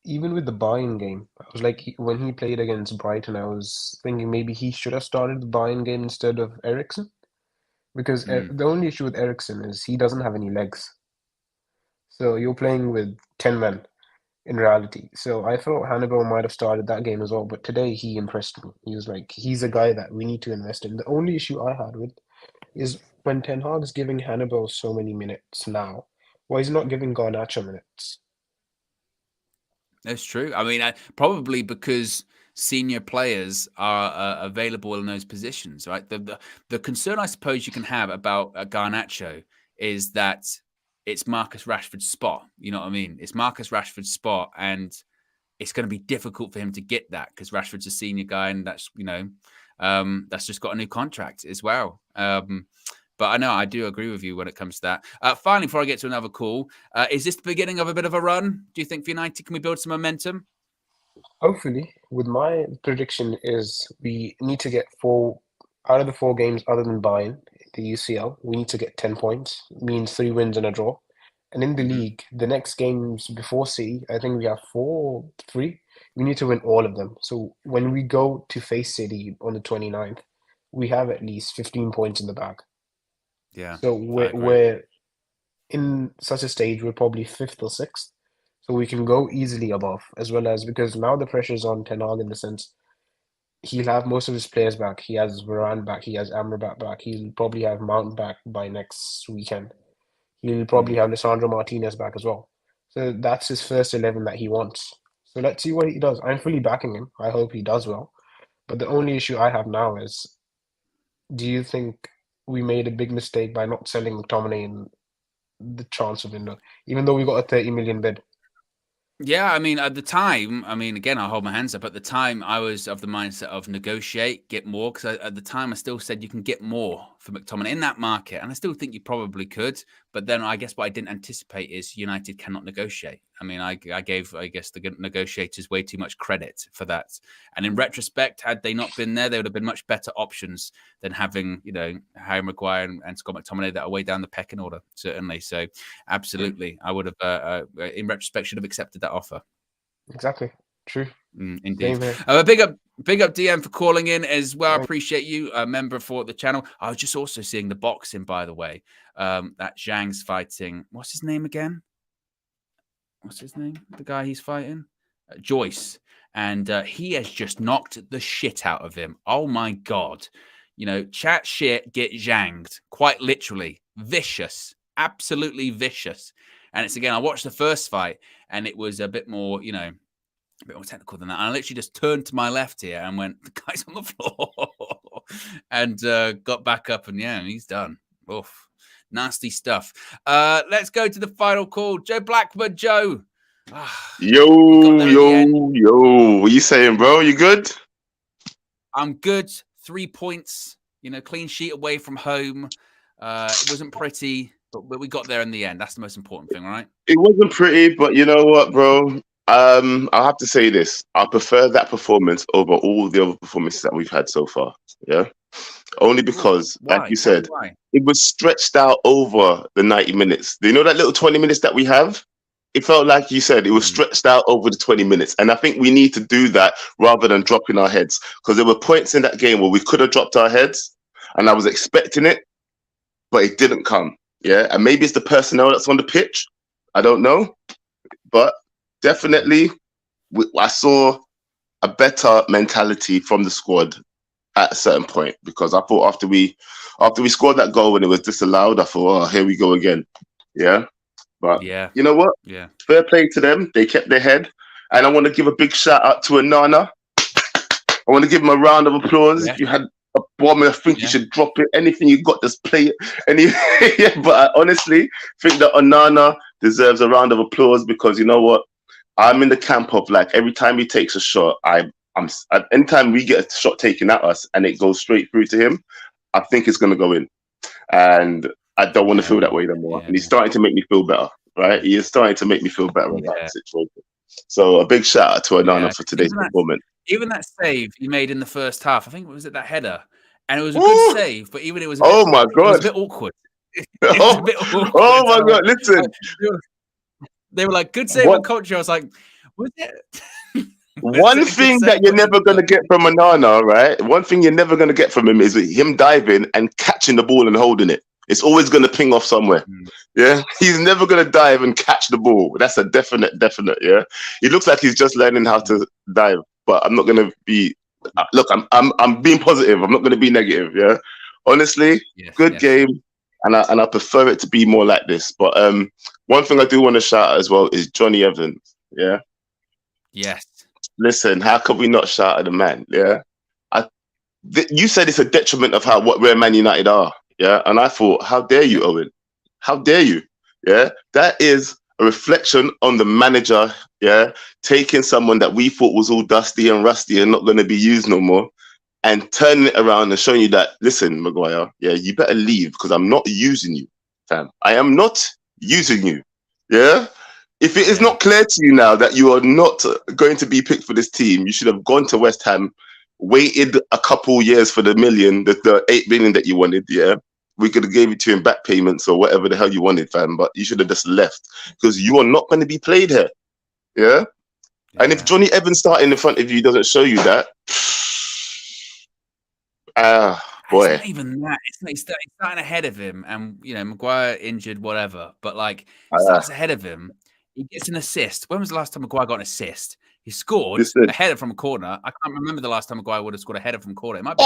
even with the Bayern game, I was like, when he played against Brighton, I was thinking maybe he should have started the Bayern game instead of Eriksen. Because the only issue with Eriksen is he doesn't have any legs. So you're playing with 10 men. in reality. So I thought Hannibal might have started that game as well, but today he impressed me. He was like, he's a guy that we need to invest in. The only issue I had with is when Ten Hag's giving Hannibal so many minutes now, why he's not giving Garnacho minutes? That's true. I mean, probably because senior players are available in those positions, right? The concern I suppose you can have about Garnacho is that it's Marcus Rashford's spot. You know what I mean? It's Marcus Rashford's spot, and it's going to be difficult for him to get that because Rashford's a senior guy, and that's that's just got a new contract as well. But I know I do agree with you when it comes to that. Finally, before I get to another call, is this the beginning of a bit of a run? Do you think for United, can we build some momentum? Hopefully, with my prediction is we need to get 4 out of the 4 games other than Bayern, the UCL, we need to get 10 points. It means 3 wins and a draw. And in the league, the next games before City, I think we have 3. We need to win all of them. So when we go to face City on the 29th, we have at least 15 points in the bag. Yeah. So we're in such a stage, we're probably 5th or 6th. So we can go easily above, as well as because now the pressure's on Ten Hag in the sense he'll have most of his players back. He has Varane back. He has Amrabat back. He'll probably have Mount back by next weekend. He'll probably have Lisandro Martinez back as well. So that's his first 11 that he wants. So let's see what he does. I'm fully backing him. I hope he does well. But the only issue I have now is, do you think we made a big mistake by not selling McTominay in the transfer window, even though we got a 30 million bid? Yeah, I mean, at the time, again, I'll hold my hands up. At the time, I was of the mindset of negotiate, get more, because at the time, I still said you can get more for McTominay in that market, and I still think you probably could. But then I guess what I didn't anticipate is United cannot negotiate. I mean, I gave, I guess, the negotiators way too much credit for that. And in retrospect, had they not been there, they would have been much better options than having, Harry Maguire and Scott McTominay that are way down the pecking order, certainly. So, absolutely, I would have, in retrospect, should have accepted that offer. Exactly. True. Indeed. Big up DM for calling in as well. I appreciate you, a member for the channel. I was just also seeing the boxing, by the way. That Zhang's fighting. What's his name again? What's his name? The guy he's fighting? Joyce. And he has just knocked the shit out of him. Oh my God. Chat shit, get zhanged. Quite literally. Vicious. Absolutely vicious. And it's, again, I watched the first fight and it was a bit more, a bit more technical than that. And I literally just turned to my left here and went, the guy's on the floor. And got back up and, and he's done. Oof. Nasty stuff. Let's go to the final call. Joe Blackwood. Joe. Yo. What you saying, bro? You good? I'm good. 3 points. Clean sheet away from home. It wasn't pretty, but we got there in the end. That's the most important thing, right? It wasn't pretty, but you know what, bro? I'll have to say this. I prefer that performance over all the other performances that we've had so far. Yeah. Only because, like you said, it was stretched out over the 90 minutes. Do you know that little 20 minutes that we have? It felt like you said, it was stretched out over the 20 minutes. And I think we need to do that rather than dropping our heads. Because there were points in that game where we could have dropped our heads. And I was expecting it, but it didn't come. Yeah. And maybe it's the personnel that's on the pitch. I don't know. But definitely, I saw a better mentality from the squad at a certain point, because I thought after we scored that goal and it was disallowed, I thought, oh, here we go again. Yeah. But you know what? Yeah. Fair play to them. They kept their head. And I want to give a big shout out to Onana. I want to give him a round of applause. If you had a bomb, I think you should drop it. Anything you got, just play it. But I honestly think that Onana deserves a round of applause, because you know what? I'm in the camp of, like, every time he takes a shot, anytime we get a shot taken at us and it goes straight through to him, I think it's going to go in. And I don't want to feel that way anymore. And he's starting to make me feel better, right? He is starting to make me feel better about the situation. So a big shout out to Onana for today's performance. Even that save he made in the first half, I think, was it that header? And it was a good save, but even it was my God. It was a bit awkward. Oh my God, listen. They were like, good save on culture. I was like, was it? One thing that you're never going to get from Onana, right? One thing you're never going to get from him is him diving and catching the ball and holding it. It's always going to ping off somewhere. Yeah, he's never going to dive and catch the ball. That's a definite. Yeah, he looks like he's just learning how to dive. But I'm not going to be. Look, I'm being positive. I'm not going to be negative. Yeah, honestly, good game, and I prefer it to be more like this. But one thing I do want to shout out as well is Jonny Evans. Yeah. Yes. Listen, how could we not shout at the man? Yeah. You said it's a detriment of where Man United are. Yeah. And I thought, how dare you, Owen? How dare you? Yeah. That is a reflection on the manager. Yeah. Taking someone that we thought was all dusty and rusty and not going to be used no more, and turning it around and showing you that, listen, Maguire, yeah, you better leave because I'm not using you, fam. I am not using you. Yeah. If it is not clear to you now that you are not going to be picked for this team, you should have gone to West Ham, waited a couple years for the 8 million that you wanted. Yeah, we could have gave it to you in back payments or whatever the hell you wanted, fam. But you should have just left because you are not going to be played here. Yeah, and if Jonny Evans starting in front of you doesn't show you that, boy, it's not even that. He's starting ahead of him, and Maguire injured, whatever. But like, starts ahead of him. He gets an assist. When was the last time Maguire got an assist? He scored a header from a corner. I can't remember the last time Maguire would have scored a header from a corner. It might be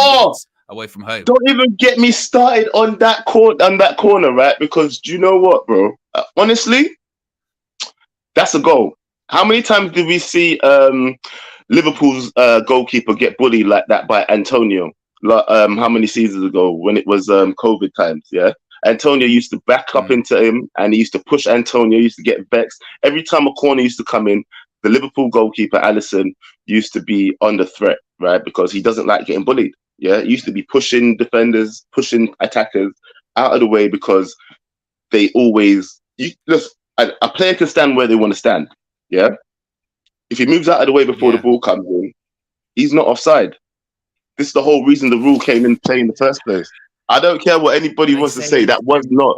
away from home. Don't even get me started on that corner, right? Because do you know what, bro? Honestly, that's a goal. How many times did we see Liverpool's goalkeeper get bullied like that by Antonio? Like, how many seasons ago when it was COVID times? Yeah. Antonio used to back up into him and he used to push Antonio, used to get vexed. Every time a corner used to come in, the Liverpool goalkeeper, Alisson, used to be under threat, right? Because he doesn't like getting bullied. Yeah, he used to be pushing defenders, pushing attackers out of the way because they always... a player can stand where they want to stand, yeah? If he moves out of the way before the ball comes in, he's not offside. This is the whole reason the rule came in play in the first place. I don't care what anybody wants to say. That was not.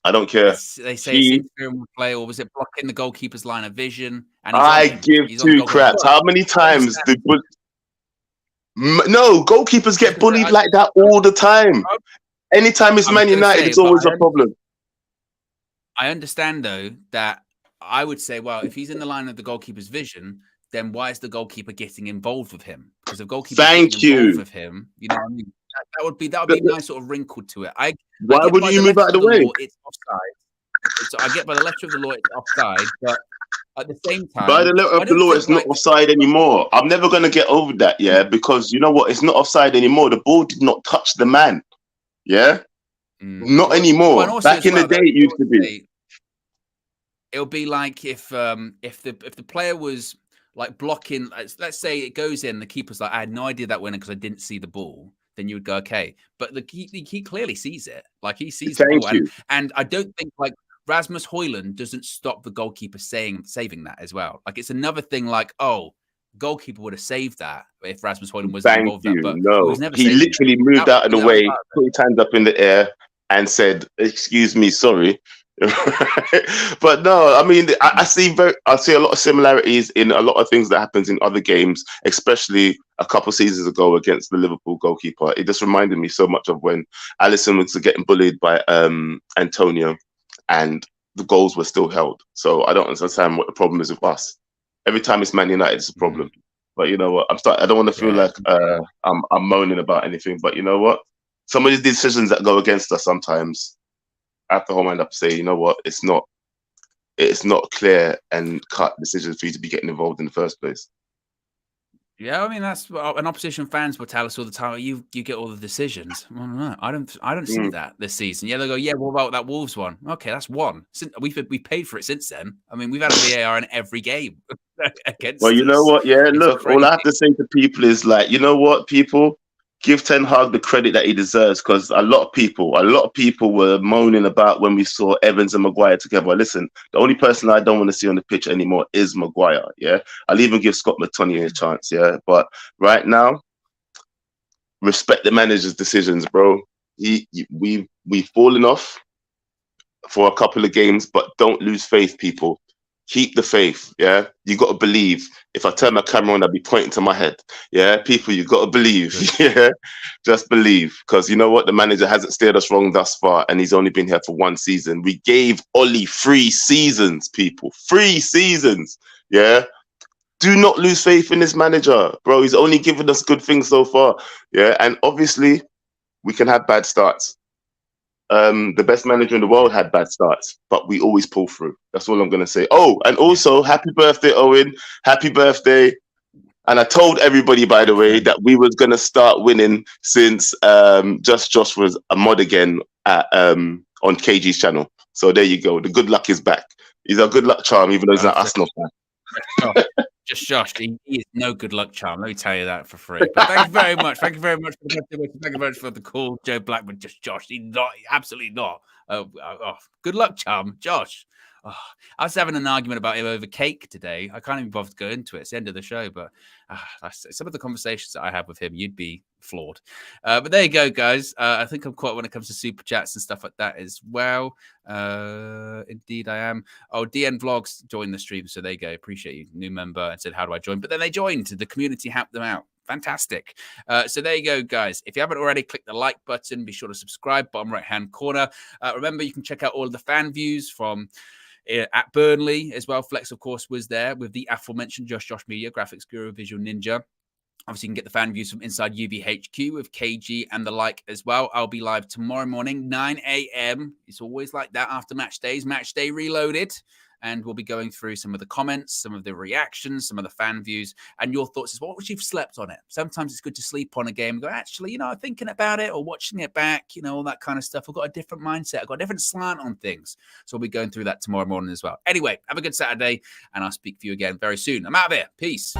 I don't care. They say it's interfering with play, or was it blocking the goalkeeper's line of vision? And I give two craps. How many times did no goalkeepers get bullied like that all the time? Anytime it's Man United, it's always a problem. I understand though that I would say, well, if he's in the line of the goalkeeper's vision, then why is the goalkeeper getting involved with him? Because the goalkeeper getting involved with him, you know what I mean? That would be a nice sort of wrinkle to it. Why would you move out of the way? It's offside. So I get by the letter of the law, it's offside, but at the same time, by the letter of the law, it's not offside anymore. I'm never going to get over that, yeah, because you know what? It's not offside anymore. The ball did not touch the man, yeah, not anymore. Back in the day, it used to be. It'll be like if the player was like blocking. Let's say it goes in, the keeper's like, I had no idea that went in because I didn't see the ball. Then you would go, okay. But he clearly sees it. Like he sees the ball. And I don't think like Rasmus Højlund doesn't stop the goalkeeper saving that as well. Like it's another thing like, oh, goalkeeper would have saved that if Rasmus Højlund was involved in that. But no, he literally moved out of the way, put his hands up in the air and said, excuse me, sorry. But no, I mean, I see a lot of similarities in a lot of things that happens in other games, especially a couple seasons ago against the Liverpool goalkeeper. It just reminded me so much of when Alisson was getting bullied by Antonio and the goals were still held. So I don't understand what the problem is with us. Every time it's Man United, it's a problem. But you know what? I don't want to feel like I'm moaning about anything. But you know what? Some of these decisions that go against us sometimes, I have to hold my hand up and say, you know what, it's not clear and cut decisions for you to be getting involved in the first place. Yeah, I mean that's an opposition fans will tell us all the time. You get all the decisions. Well, no, I don't see that this season. Yeah, they go, yeah, what about that Wolves one? Okay, that's one. We paid for it since then. I mean, we've had a VAR in every game against. Well, you know what? Yeah, look, all I have to say to people is like, you know what, people. Give Ten Hag the credit that he deserves, because a lot of people were moaning about when we saw Evans and Maguire together. Listen, the only person I don't want to see on the pitch anymore is Maguire. Yeah, I'll even give Scott McTominay a chance. Yeah, but right now, respect the manager's decisions, bro. We've fallen off for a couple of games, but don't lose faith, people. Keep the faith. Yeah, you got to believe. If I turn my camera on, I'll be pointing to my head. Yeah, people, you got to believe. Yeah, just believe, because you know what, the manager hasn't steered us wrong thus far, and he's only been here for 1 season. We gave Ollie 3 seasons, people, 3 seasons. Yeah, do not lose faith in this manager, bro. He's only given us good things so far. Yeah, and obviously we can have bad starts. The best manager in the world had bad starts, but we always pull through. That's all I'm going to say. Oh, and also, happy birthday, Owen. Happy birthday. And I told everybody, by the way, that we was going to start winning since Just Josh was a mod again at, on KG's channel. So there you go. The good luck is back. He's a good luck charm, even though he's not Arsenal fan. Just Josh, he is no good luck charm. Let me tell you that for free. But thank you very much. Thank you very much for the birthday wish. Thank you very much for the call, Joe Blackman. Just Josh, he's not, absolutely not. Good luck charm, Josh. Oh, I was having an argument about him over cake today. I can't even bother to go into it. It's the end of the show, but some of the conversations that I have with him, you'd be floored. But there you go, guys. I think I'm quite when it comes to super chats and stuff like that as well. Indeed, I am. Oh, DN Vlogs joined the stream, so there you go. Appreciate you, new member, and said, "How do I join?" But then they joined. The community helped them out. Fantastic. So there you go, guys. If you haven't already, click the like button. Be sure to subscribe, bottom right-hand corner. Remember, you can check out all of the fan views from at Burnley as well. Flex, of course, was there with the aforementioned Josh Media, Graphics Guru, Visual Ninja. Obviously, you can get the fan views from inside UVHQ with KG and the like as well. I'll be live tomorrow morning, 9 a.m. It's always like that after match days. Match day reloaded. And we'll be going through some of the comments, some of the reactions, some of the fan views, and your thoughts as well. What would you've slept on it? Sometimes it's good to sleep on a game and go, actually, thinking about it or watching it back, all that kind of stuff. I've got a different mindset. I've got a different slant on things. So we'll be going through that tomorrow morning as well. Anyway, have a good Saturday, and I'll speak to you again very soon. I'm out of here. Peace.